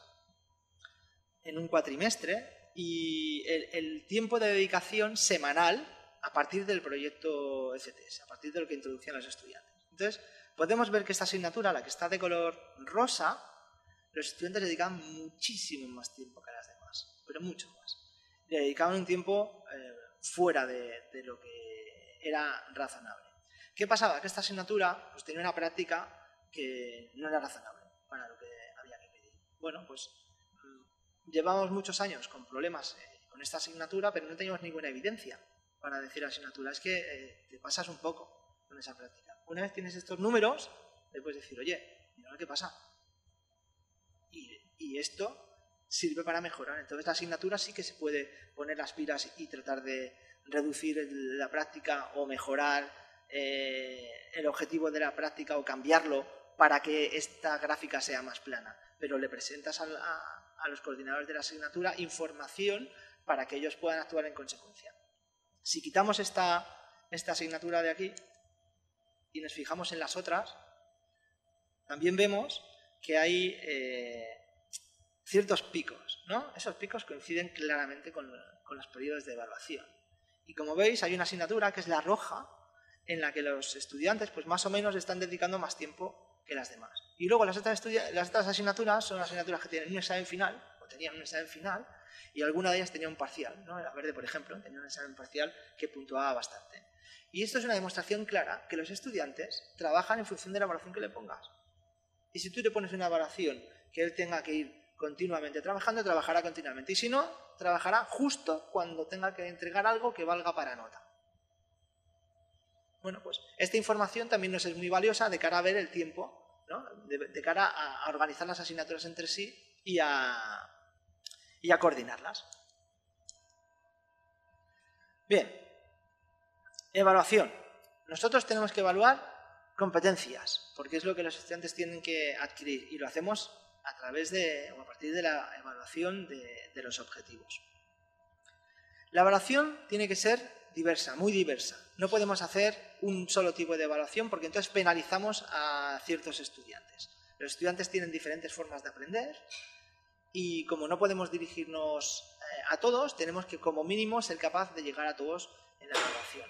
en un cuatrimestre, y el tiempo de dedicación semanal a partir del proyecto ECTS, a partir de lo que introducían los estudiantes. Entonces, podemos ver que esta asignatura, la que está de color rosa, los estudiantes dedicaban muchísimo más tiempo que las demás, pero mucho más. Le dedicaban un tiempo fuera de lo que era razonable. ¿Qué pasaba? Que esta asignatura pues, tenía una práctica que no era razonable para lo que había que pedir. Bueno, pues llevamos muchos años con problemas con esta asignatura, pero no teníamos ninguna evidencia para decir a la asignatura. Es que te pasas un poco con esa práctica. Una vez tienes estos números, le puedes decir, oye, mira qué pasa. Y esto sirve para mejorar. Entonces la asignatura sí que se puede poner las pilas y tratar de reducir la práctica o mejorar el objetivo de la práctica o cambiarlo para que esta gráfica sea más plana. Pero le presentas a los coordinadores de la asignatura información para que ellos puedan actuar en consecuencia. Si quitamos esta asignatura de aquí y nos fijamos en las otras, también vemos que hay ciertos picos, ¿no? Esos picos coinciden claramente con los periodos de evaluación. Y como veis, hay una asignatura que es la roja, en la que los estudiantes pues más o menos están dedicando más tiempo que las demás. Y luego las otras asignaturas son asignaturas que tienen un examen final, o tenían un examen final, y alguna de ellas tenía un parcial, ¿no? La verde, por ejemplo, tenía un examen parcial que puntuaba bastante. Y esto es una demostración clara que los estudiantes trabajan en función de la evaluación que le pongas. Y si tú le pones una evaluación que él tenga que ir continuamente trabajando, trabajará continuamente. Y si no, trabajará justo cuando tenga que entregar algo que valga para nota. Bueno, pues esta información también nos es muy valiosa de cara a ver el tiempo, ¿no? de cara a organizar las asignaturas entre sí y a coordinarlas. Bien, evaluación. Nosotros tenemos que evaluar competencias, porque es lo que los estudiantes tienen que adquirir, y lo hacemos a través o a partir de la evaluación de los objetivos. La evaluación tiene que ser diversa, muy diversa. No podemos hacer un solo tipo de evaluación porque entonces penalizamos a ciertos estudiantes. Los estudiantes tienen diferentes formas de aprender y como no podemos dirigirnos a todos, tenemos que como mínimo ser capaz de llegar a todos en la evaluación.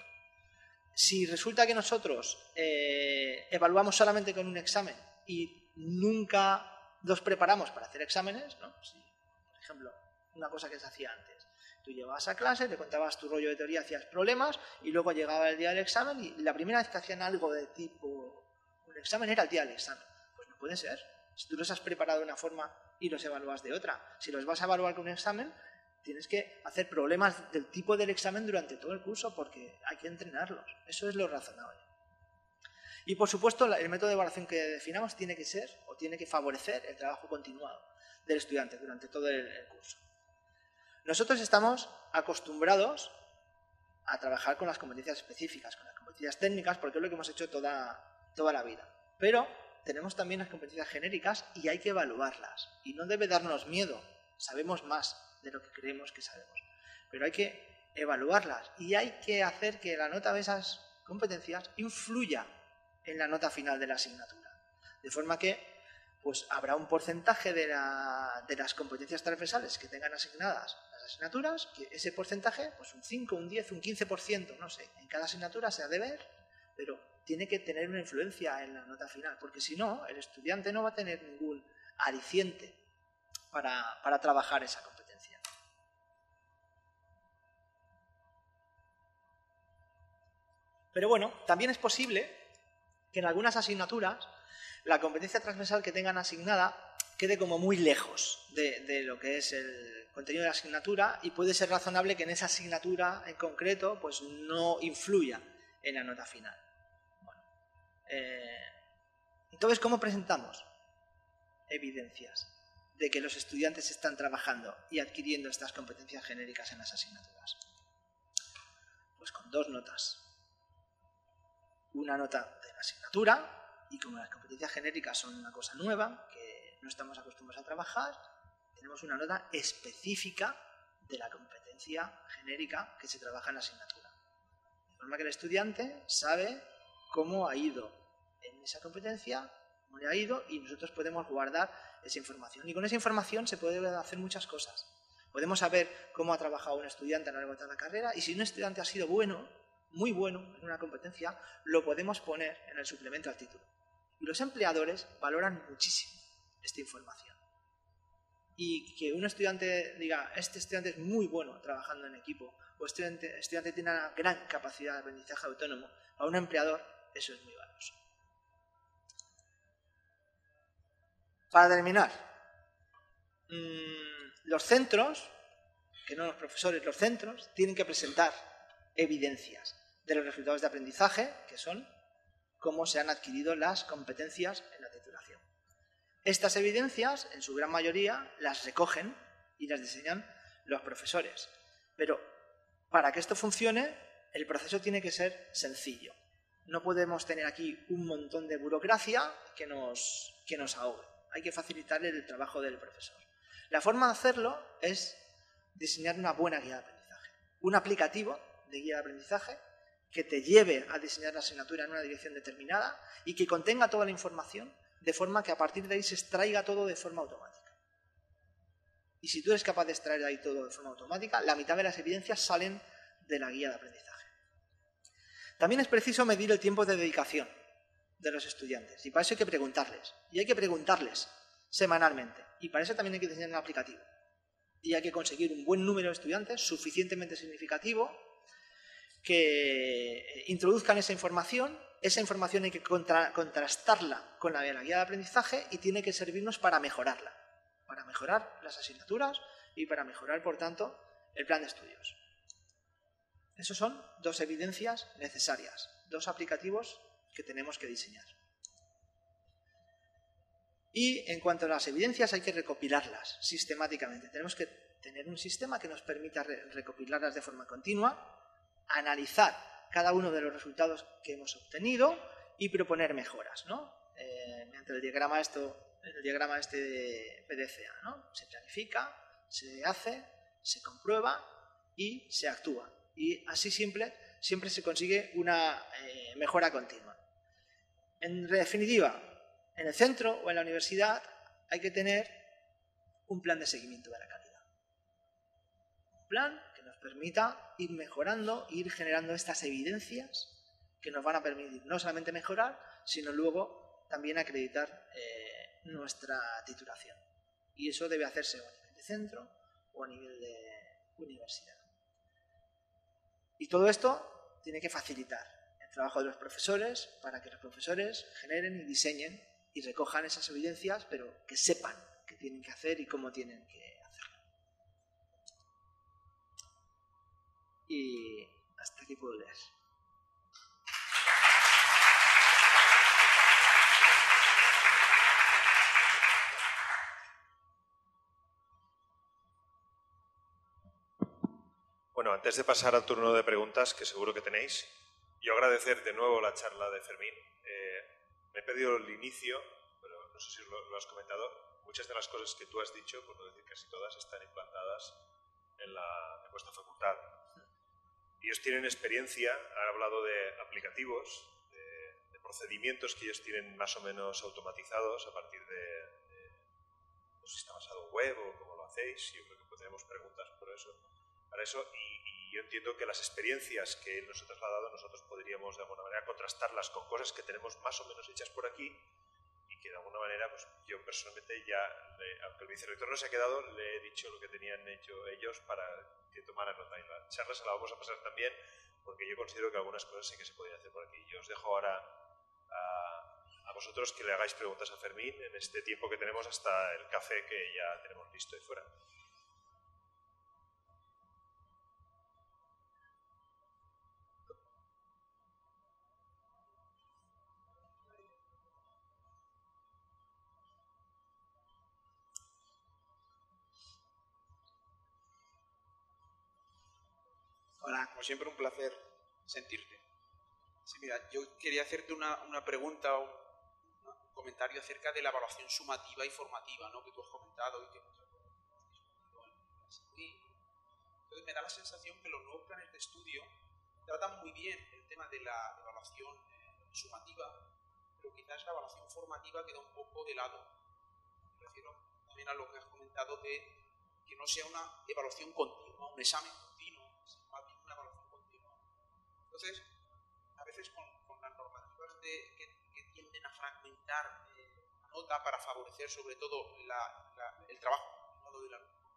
Si resulta que nosotros evaluamos solamente con un examen y nunca los preparamos para hacer exámenes, ¿no? Si, por ejemplo, una cosa que se hacía antes. Tú llevabas a clase, te contabas tu rollo de teoría, hacías problemas y luego llegaba el día del examen y la primera vez que hacían algo de tipo un examen era el día del examen. Pues no puede ser. Si tú los has preparado de una forma y los evalúas de otra, si los vas a evaluar con un examen, tienes que hacer problemas del tipo del examen durante todo el curso porque hay que entrenarlos. Eso es lo razonable. Y por supuesto, el método de evaluación que definamos tiene que ser o tiene que favorecer el trabajo continuado del estudiante durante todo el curso. Nosotros estamos acostumbrados a trabajar con las competencias específicas, con las competencias técnicas, porque es lo que hemos hecho toda la vida. Pero tenemos también las competencias genéricas y hay que evaluarlas. Y no debe darnos miedo. Sabemos más de lo que creemos que sabemos. Pero hay que evaluarlas y hay que hacer que la nota de esas competencias influya en la nota final de la asignatura. De forma que pues, habrá un porcentaje de las competencias transversales que tengan asignadas las asignaturas, que ese porcentaje, pues un 5, un 10, un 15%, no sé, en cada asignatura se ha de ver, pero tiene que tener una influencia en la nota final, porque si no, el estudiante no va a tener ningún aliciente para trabajar esa competencia. Pero bueno, también es posible que en algunas asignaturas la competencia transversal que tengan asignada quede como muy lejos de lo que es el contenido de la asignatura y puede ser razonable que en esa asignatura en concreto pues no influya en la nota final. Bueno, entonces, ¿cómo presentamos evidencias de que los estudiantes están trabajando y adquiriendo estas competencias genéricas en las asignaturas? Pues con 2 notas. Una nota de la asignatura, y como las competencias genéricas son una cosa nueva, que no estamos acostumbrados a trabajar, tenemos una nota específica de la competencia genérica que se trabaja en la asignatura. De forma que el estudiante sabe cómo ha ido en esa competencia, cómo le ha ido, y nosotros podemos guardar esa información. Y con esa información se pueden hacer muchas cosas. Podemos saber cómo ha trabajado un estudiante a lo largo de la carrera, y si un estudiante ha sido bueno, muy bueno en una competencia, lo podemos poner en el suplemento al título. Y los empleadores valoran muchísimo esta información. Y que un estudiante diga, este estudiante es muy bueno trabajando en equipo, o este estudiante tiene una gran capacidad de aprendizaje autónomo, a un empleador eso es muy valioso. Para terminar, los centros, que no los profesores, los centros, tienen que presentar evidencias de los resultados de aprendizaje, que son cómo se han adquirido las competencias en la titulación. Estas evidencias, en su gran mayoría, las recogen y las diseñan los profesores. Pero para que esto funcione, el proceso tiene que ser sencillo. No podemos tener aquí un montón de burocracia que nos ahogue. Hay que facilitar el trabajo del profesor. La forma de hacerlo es diseñar una buena guía de aprendizaje. Un aplicativo de guía de aprendizaje que te lleve a diseñar la asignatura en una dirección determinada y que contenga toda la información de forma que a partir de ahí se extraiga todo de forma automática. Y si tú eres capaz de extraer de ahí todo de forma automática, la mitad de las evidencias salen de la guía de aprendizaje. También es preciso medir el tiempo de dedicación de los estudiantes y para eso hay que preguntarles. Y hay que preguntarles semanalmente. Y para eso también hay que diseñar un aplicativo. Y hay que conseguir un buen número de estudiantes suficientemente significativo que introduzcan esa información hay que contrastarla con la de la guía de aprendizaje y tiene que servirnos para mejorarla, para mejorar las asignaturas y para mejorar, por tanto, el plan de estudios. Esas son 2 evidencias necesarias, 2 aplicativos que tenemos que diseñar. Y en cuanto a las evidencias hay que recopilarlas sistemáticamente. Tenemos que tener un sistema que nos permita recopilarlas de forma continua, analizar cada uno de los resultados que hemos obtenido y proponer mejoras, ¿no? Mediante el diagrama este de PDCA, ¿no? Se planifica, se hace, se comprueba y se actúa. Y así siempre se consigue una mejora continua. En definitiva, en el centro o en la universidad hay que tener un plan de seguimiento de la calidad. Un plan que nos permita ir mejorando, ir generando estas evidencias que nos van a permitir no solamente mejorar, sino luego también acreditar nuestra titulación. Y eso debe hacerse o a nivel de centro o a nivel de universidad. Y todo esto tiene que facilitar el trabajo de los profesores para que los profesores generen y diseñen y recojan esas evidencias, pero que sepan qué tienen que hacer y cómo tienen que hacerlo. Y hasta aquí puedo leer. Bueno, antes de pasar al turno de preguntas, que seguro que tenéis, yo agradecer de nuevo la charla de Fermín. Me he perdido el inicio, pero no sé si lo has comentado. Muchas de las cosas que tú has dicho, por no decir casi todas, están implantadas en vuestra facultad. Ellos tienen experiencia, han hablado de aplicativos, de procedimientos que ellos tienen más o menos automatizados a partir de no sé si está basado en web o cómo lo hacéis. Yo creo que tenemos preguntas para eso, y yo entiendo que las experiencias que él nos ha trasladado nosotros podríamos de alguna manera contrastarlas con cosas que tenemos más o menos hechas por aquí y que de alguna manera pues yo personalmente ya, aunque el vicerrector no se ha quedado, le he dicho lo que tenían hecho ellos para que tomara nota, y la charla se la vamos a pasar también porque yo considero que algunas cosas sí que se podían hacer por aquí. Yo os dejo ahora a vosotros que le hagáis preguntas a Fermín en este tiempo que tenemos hasta el café que ya tenemos listo ahí fuera. Hola. Como siempre, un placer sentirte. Sí, mira, yo quería hacerte una pregunta o un comentario acerca de la evaluación sumativa y formativa, ¿no?, que tú has comentado y que muchas veces hemos discutido en la SEMI. Entonces me da la sensación que los nuevos planes de estudio tratan muy bien el tema de la evaluación sumativa, pero quizás la evaluación formativa queda un poco de lado. Me refiero también a lo que has comentado de que no sea una evaluación continua, un examen continuo, sino más bien una evaluación continua. Entonces, a veces con las normativas que tienden a fragmentar la nota para favorecer sobre todo el trabajo continuado del alumno.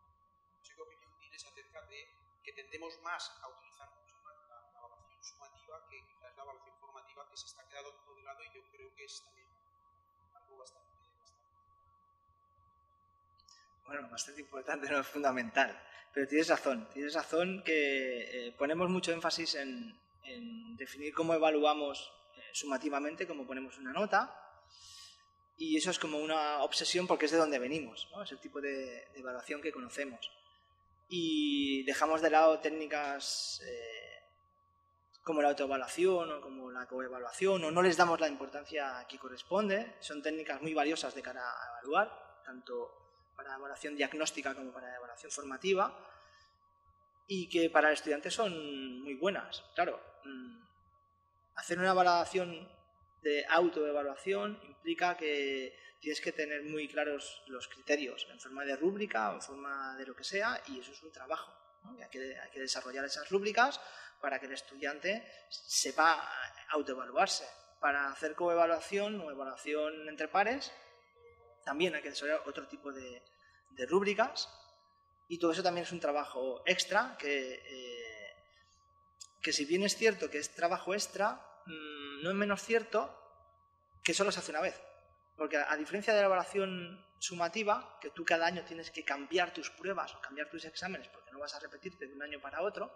No sé qué opinión tienes acerca de que tendemos más a utilizar mucho más la evaluación sumativa que quizás la evaluación formativa, que se está quedando todo de lado, y yo creo que es también algo bastante Bueno, bastante importante, no es fundamental. Pero tienes razón que ponemos mucho énfasis en definir cómo evaluamos sumativamente, cómo ponemos una nota, y eso es como una obsesión porque es de donde venimos, ¿no? Es el tipo de evaluación que conocemos. Y dejamos de lado técnicas como la autoevaluación o como la coevaluación, o no les damos la importancia que corresponde. Son técnicas muy valiosas de cara a evaluar, tanto para evaluación diagnóstica como para evaluación formativa, y que para el estudiante son muy buenas. Claro, hacer una evaluación de autoevaluación implica que tienes que tener muy claros los criterios en forma de rúbrica o en forma de lo que sea, y eso es un trabajo, ¿no? Hay que desarrollar esas rúbricas para que el estudiante sepa autoevaluarse. Para hacer coevaluación o evaluación entre pares también hay que desarrollar otro tipo de rúbricas, y todo eso también es un trabajo extra que si bien es cierto que es trabajo extra, no es menos cierto que solo se hace una vez. Porque a diferencia de la evaluación sumativa, que tú cada año tienes que cambiar tus pruebas o cambiar tus exámenes porque no vas a repetirte de un año para otro,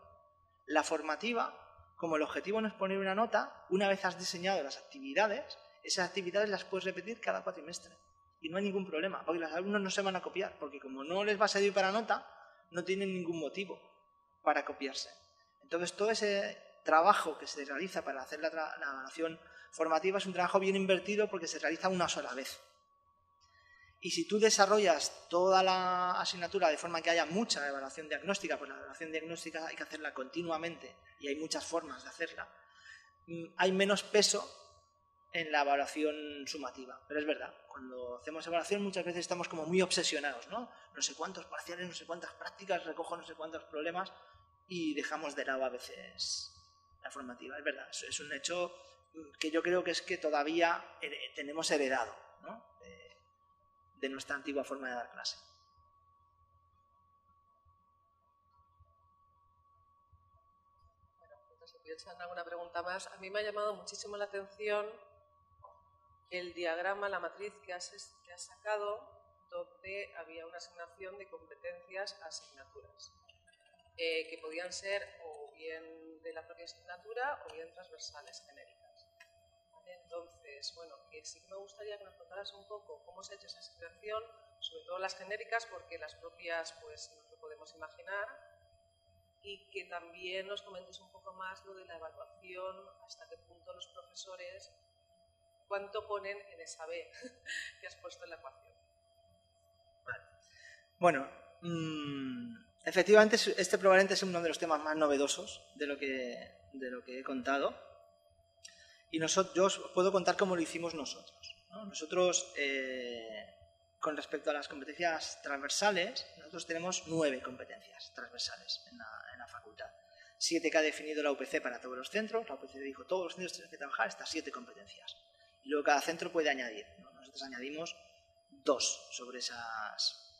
la formativa, como el objetivo no es poner una nota, una vez has diseñado las actividades, esas actividades las puedes repetir cada cuatrimestre. Y no hay ningún problema, porque los alumnos no se van a copiar, porque como no les va a servir para nota, no tienen ningún motivo para copiarse. Entonces, todo ese trabajo que se realiza para hacer la evaluación formativa es un trabajo bien invertido porque se realiza una sola vez. Y si tú desarrollas toda la asignatura de forma que haya mucha evaluación diagnóstica, pues la evaluación diagnóstica hay que hacerla continuamente y hay muchas formas de hacerla, hay menos peso en la evaluación sumativa. Pero es verdad, cuando hacemos evaluación muchas veces estamos como muy obsesionados, ¿no? No sé cuántos parciales, no sé cuántas prácticas, recojo no sé cuántos problemas y dejamos de lado a veces la formativa. Es verdad, es un hecho que yo creo que es que todavía tenemos heredado, ¿no?, de nuestra antigua forma de dar clase. Bueno, si piensan alguna pregunta más, a mí me ha llamado muchísimo la atención el diagrama, la matriz que has sacado, donde había una asignación de competencias a asignaturas, que podían ser o bien de la propia asignatura o bien transversales genéricas. Entonces, bueno, que sí que me gustaría que nos contaras un poco cómo se ha hecho esa asignación, sobre todo las genéricas, porque las propias pues nos lo podemos imaginar, y que también nos comentes un poco más lo de la evaluación, hasta qué punto los profesores, cuánto ponen en esa B que has puesto en la ecuación. Vale. Bueno, efectivamente este probablemente es uno de los temas más novedosos de lo que he contado. Y yo os puedo contar cómo lo hicimos nosotros, ¿no? Nosotros, con respecto a las competencias transversales, nosotros tenemos 9 competencias transversales en la facultad. 7 que ha definido la UPC para todos los centros. La UPC dijo todos los centros tienen que trabajar estas 7 competencias. Y luego cada centro puede añadir, ¿no? Nosotros añadimos 2 sobre esas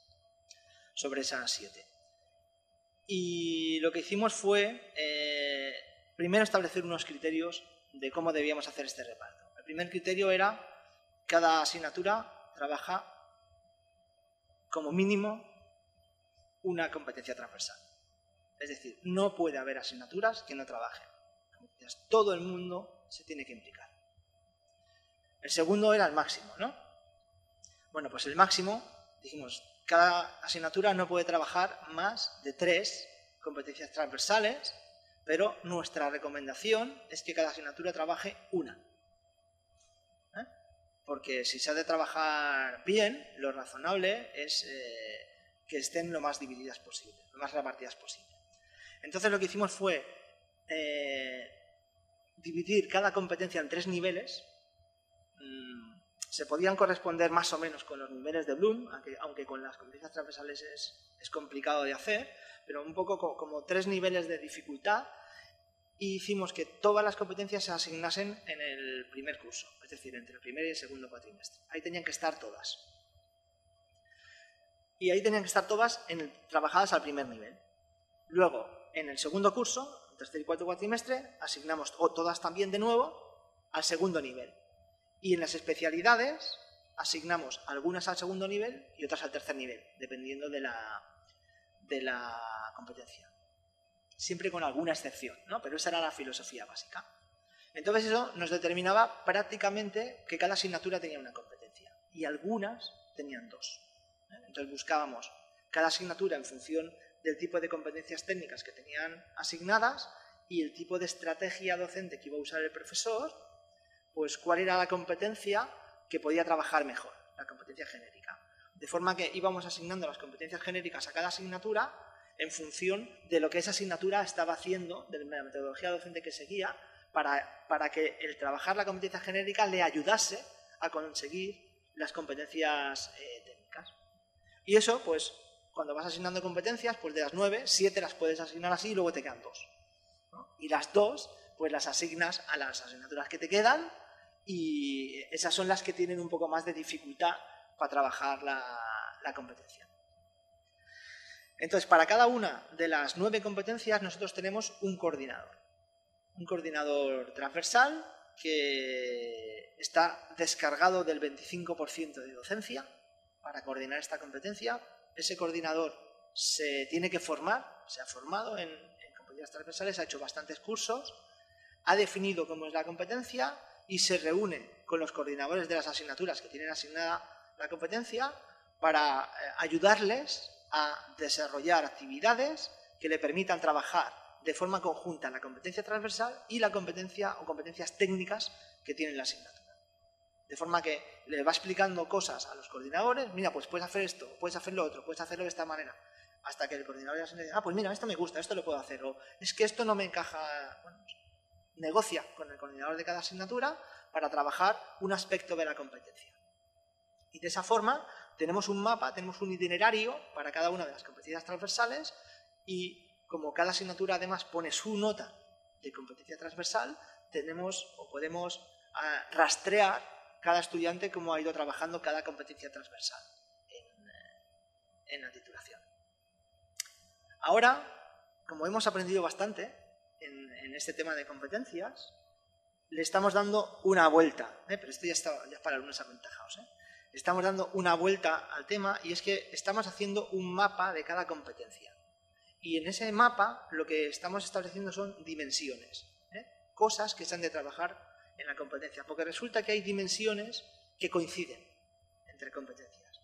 7. Y lo que hicimos fue, primero, establecer unos criterios de cómo debíamos hacer este reparto. El primer criterio era: cada asignatura trabaja como mínimo una competencia transversal. Es decir, no puede haber asignaturas que no trabajen. Todo el mundo se tiene que implicar. El segundo era el máximo, ¿no? Bueno, pues el máximo, dijimos, cada asignatura no puede trabajar más de 3 competencias transversales, pero nuestra recomendación es que cada asignatura trabaje una. Porque si se ha de trabajar bien, lo razonable es que estén lo más divididas posible, lo más repartidas posible. Entonces lo que hicimos fue dividir cada competencia en 3 niveles. Se podían corresponder más o menos con los niveles de Bloom, aunque con las competencias transversales es complicado de hacer, pero un poco como 3 niveles de dificultad. Y hicimos que todas las competencias se asignasen en el primer curso, es decir, entre el primer y el segundo cuatrimestre. Ahí tenían que estar todas. Y ahí tenían que estar todas trabajadas al primer nivel. Luego, en el segundo curso, el tercer y cuarto cuatrimestre, asignamos todas también de nuevo al segundo nivel. Y en las especialidades asignamos algunas al segundo nivel y otras al tercer nivel, dependiendo de la competencia. Siempre con alguna excepción, ¿no? Pero esa era la filosofía básica. Entonces eso nos determinaba prácticamente que cada asignatura tenía una competencia y algunas tenían 2. Entonces buscábamos cada asignatura en función del tipo de competencias técnicas que tenían asignadas y el tipo de estrategia docente que iba a usar el profesor, pues cuál era la competencia que podía trabajar mejor, la competencia genérica. De forma que íbamos asignando las competencias genéricas a cada asignatura en función de lo que esa asignatura estaba haciendo, de la metodología docente que seguía, para que el trabajar la competencia genérica le ayudase a conseguir las competencias técnicas. Y eso, pues, cuando vas asignando competencias, pues de las 9, 7 las puedes asignar así y luego te quedan 2. ¿No? Y las 2, pues las asignas a las asignaturas que te quedan y esas son las que tienen un poco más de dificultad para trabajar la competencia. Entonces, para cada una de las 9 competencias nosotros tenemos un coordinador transversal que está descargado del 25% de docencia para coordinar esta competencia. Ese coordinador se tiene que formar, se ha formado en competencias transversales, ha hecho bastantes cursos, ha definido cómo es la competencia y se reúne con los coordinadores de las asignaturas que tienen asignada la competencia para ayudarles a desarrollar actividades que le permitan trabajar de forma conjunta la competencia transversal y la competencia o competencias técnicas que tiene la asignatura. De forma que le va explicando cosas a los coordinadores, mira, pues puedes hacer esto, puedes hacer lo otro, puedes hacerlo de esta manera, hasta que el coordinador ya se dice, pues mira, esto me gusta, esto lo puedo hacer, o es que esto no me encaja. Bueno, pues negocia con el coordinador de cada asignatura para trabajar un aspecto de la competencia. Y de esa forma tenemos un mapa, tenemos un itinerario para cada una de las competencias transversales y como cada asignatura además pone su nota de competencia transversal, tenemos o podemos rastrear cada estudiante cómo ha ido trabajando cada competencia transversal en la titulación. Ahora, como hemos aprendido bastante en este tema de competencias, le estamos dando una vuelta, pero esto ya es para alumnos aventajados. Le estamos dando una vuelta al tema y es que estamos haciendo un mapa de cada competencia. Y en ese mapa lo que estamos estableciendo son dimensiones, cosas que se han de trabajar en la competencia, porque resulta que hay dimensiones que coinciden entre competencias.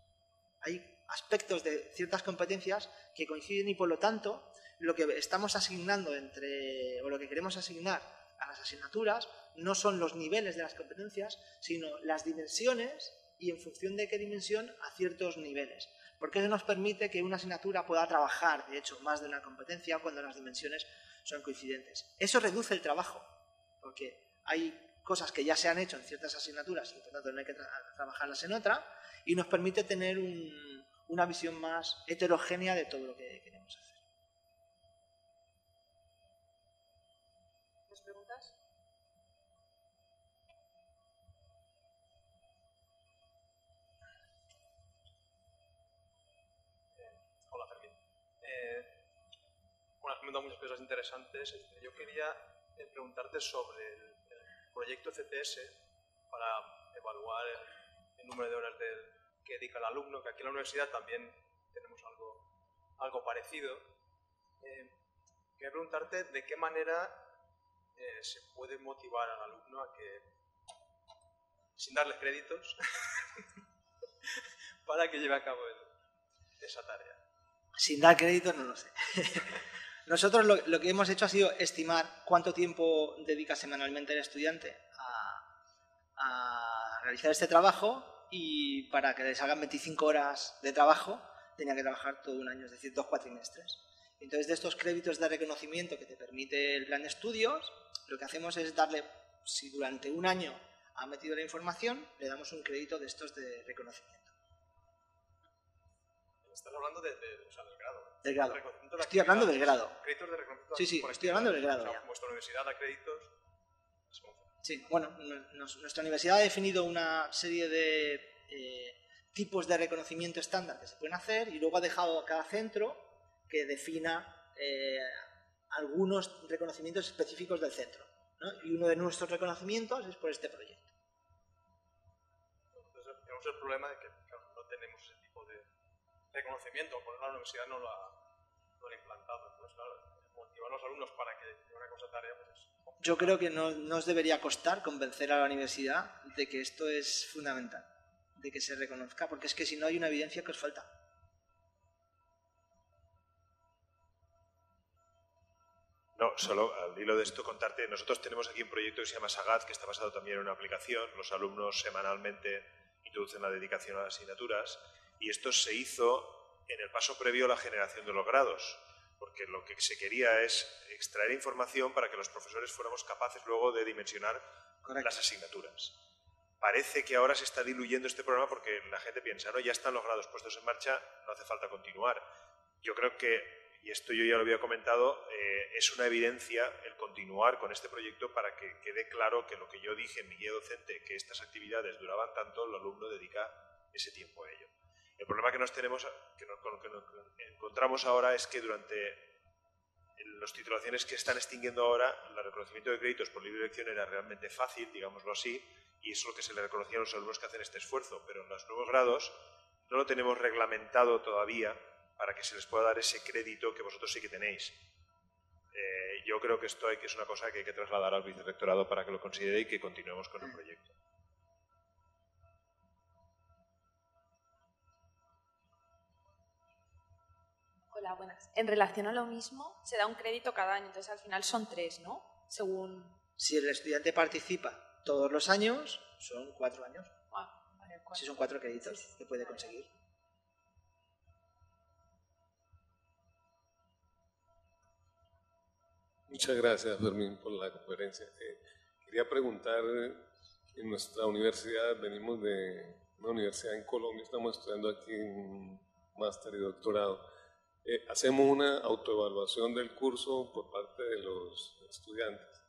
Hay aspectos de ciertas competencias que coinciden y por lo tanto lo que estamos asignando o lo que queremos asignar a las asignaturas no son los niveles de las competencias, sino las dimensiones y en función de qué dimensión a ciertos niveles. Porque eso nos permite que una asignatura pueda trabajar, de hecho, más de una competencia cuando las dimensiones son coincidentes. Eso reduce el trabajo, porque hay cosas que ya se han hecho en ciertas asignaturas y por tanto no hay que trabajarlas en otra, y nos permite tener una visión más heterogénea de todo lo que queremos hacer. ¿Más preguntas? Hola, Fermín. Bueno, has comentado muchas cosas interesantes. Yo quería preguntarte sobre el proyecto CTS para evaluar el número de horas que dedica el alumno, que aquí en la universidad también tenemos algo parecido. Quería preguntarte de qué manera se puede motivar al alumno a que, sin darle créditos, para que lleve a cabo esa tarea. Sin dar créditos no lo sé. Nosotros lo que hemos hecho ha sido estimar cuánto tiempo dedica semanalmente el estudiante a realizar este trabajo y para que les hagan 25 horas de trabajo tenía que trabajar todo un año, es decir, 2 cuatrimestres. Entonces, de estos créditos de reconocimiento que te permite el plan de estudios, lo que hacemos es darle, si durante un año ha metido la información, le damos un crédito de estos de reconocimiento. Estás hablando del grado. Del grado. Estoy hablando del grado. Créditos de reconocimiento. Sí, estoy hablando del grado. O sea, vuestra universidad da créditos. Sí, bueno, nuestra universidad ha definido una serie de tipos de reconocimiento estándar que se pueden hacer y luego ha dejado a cada centro que defina algunos reconocimientos específicos del centro, ¿no? Y uno de nuestros reconocimientos es por este proyecto. Entonces, tenemos el problema de que no tenemos ese tipo de reconocimiento, por la universidad no lo ha implantado. Entonces, claro, motivar a los alumnos para que lleven a cabo esa tarea, pues es complicado. Yo creo que no os debería costar convencer a la universidad de que esto es fundamental, de que se reconozca, porque es que si no hay una evidencia que os falta. No, solo al hilo de esto contarte, nosotros tenemos aquí un proyecto que se llama SAGAD, que está basado también en una aplicación. Los alumnos semanalmente introducen la dedicación a las asignaturas y esto se hizo en el paso previo a la generación de los grados, porque lo que se quería es extraer información para que los profesores fuéramos capaces luego de dimensionar las asignaturas. Parece que ahora se está diluyendo este programa porque la gente piensa, no, ya están los grados puestos en marcha, no hace falta continuar. Yo creo que, y esto yo ya lo había comentado, es una evidencia el continuar con este proyecto para que quede claro que lo que yo dije en mi guía docente, que estas actividades duraban tanto, el alumno dedica ese tiempo a ello. El problema que nos encontramos ahora es que durante las titulaciones que están extinguiendo ahora, el reconocimiento de créditos por libre elección era realmente fácil, digámoslo así, y es lo que se le reconocía a los alumnos que hacen este esfuerzo, pero en los nuevos grados no lo tenemos reglamentado todavía para que se les pueda dar ese crédito que vosotros sí que tenéis. Yo creo que esto es una cosa que hay que trasladar al vicerrectorado para que lo considere y que continuemos con el proyecto. Hola, buenas. En relación a lo mismo, se da un crédito cada año, entonces al final son 3, ¿no? Según... Si el estudiante participa todos los años, son 4 años. Vale, 4. Si son 4 créditos que puede conseguir. Muchas gracias, Fermín, por la conferencia. Quería preguntar, en nuestra universidad, venimos de una universidad en Colombia, estamos estudiando aquí un máster y doctorado. Hacemos una autoevaluación del curso por parte de los estudiantes,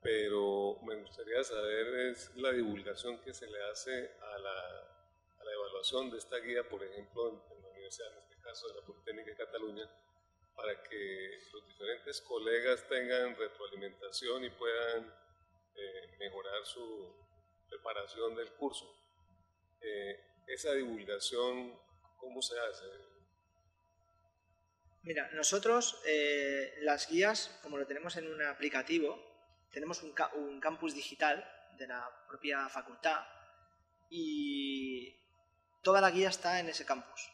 pero me gustaría saber es la divulgación que se le hace a la evaluación de esta guía, por ejemplo, en la universidad, en este caso de la Politécnica de Cataluña, para que los diferentes colegas tengan retroalimentación y puedan mejorar su preparación del curso. Esa divulgación, ¿cómo se hace? Mira, nosotros las guías, como lo tenemos en un aplicativo, tenemos un campus digital de la propia facultad y toda la guía está en ese campus.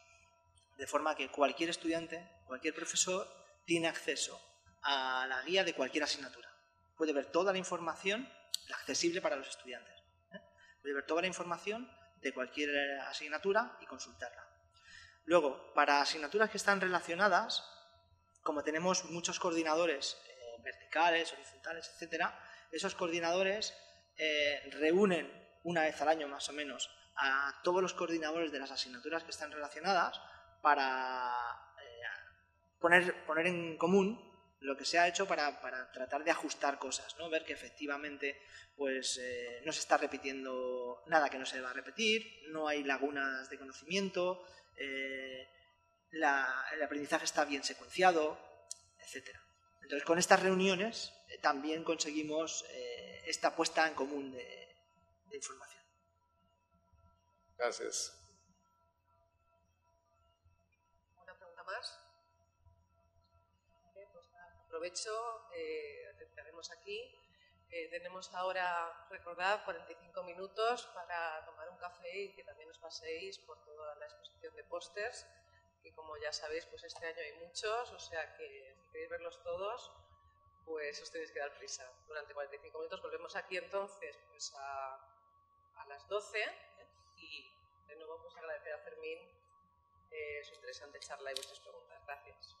De forma que cualquier estudiante, cualquier profesor, tiene acceso a la guía de cualquier asignatura. Puede ver toda la información accesible para los estudiantes. Puede ver toda la información de cualquier asignatura y consultarla. Luego, para asignaturas que están relacionadas, como tenemos muchos coordinadores verticales, horizontales, etcétera, esos coordinadores reúnen una vez al año más o menos a todos los coordinadores de las asignaturas que están relacionadas para poner en común lo que se ha hecho para tratar de ajustar cosas, ¿no? Ver que efectivamente pues, no se está repitiendo nada que no se deba repetir, no hay lagunas de conocimiento, el aprendizaje está bien secuenciado, etc. Entonces, con estas reuniones también conseguimos esta puesta en común de información. Gracias. ¿Una pregunta más? Pues aprovecho, terminaremos aquí. Tenemos ahora, recordad, 45 minutos para tomar un café y que también os paséis por toda la exposición de pósters, que como ya sabéis, pues este año hay muchos, o sea que si queréis verlos todos, pues os tenéis que dar prisa. Durante 45 minutos volvemos aquí entonces pues a las 12 y de nuevo pues agradecer a Fermín su interesante charla y vuestras preguntas. Gracias.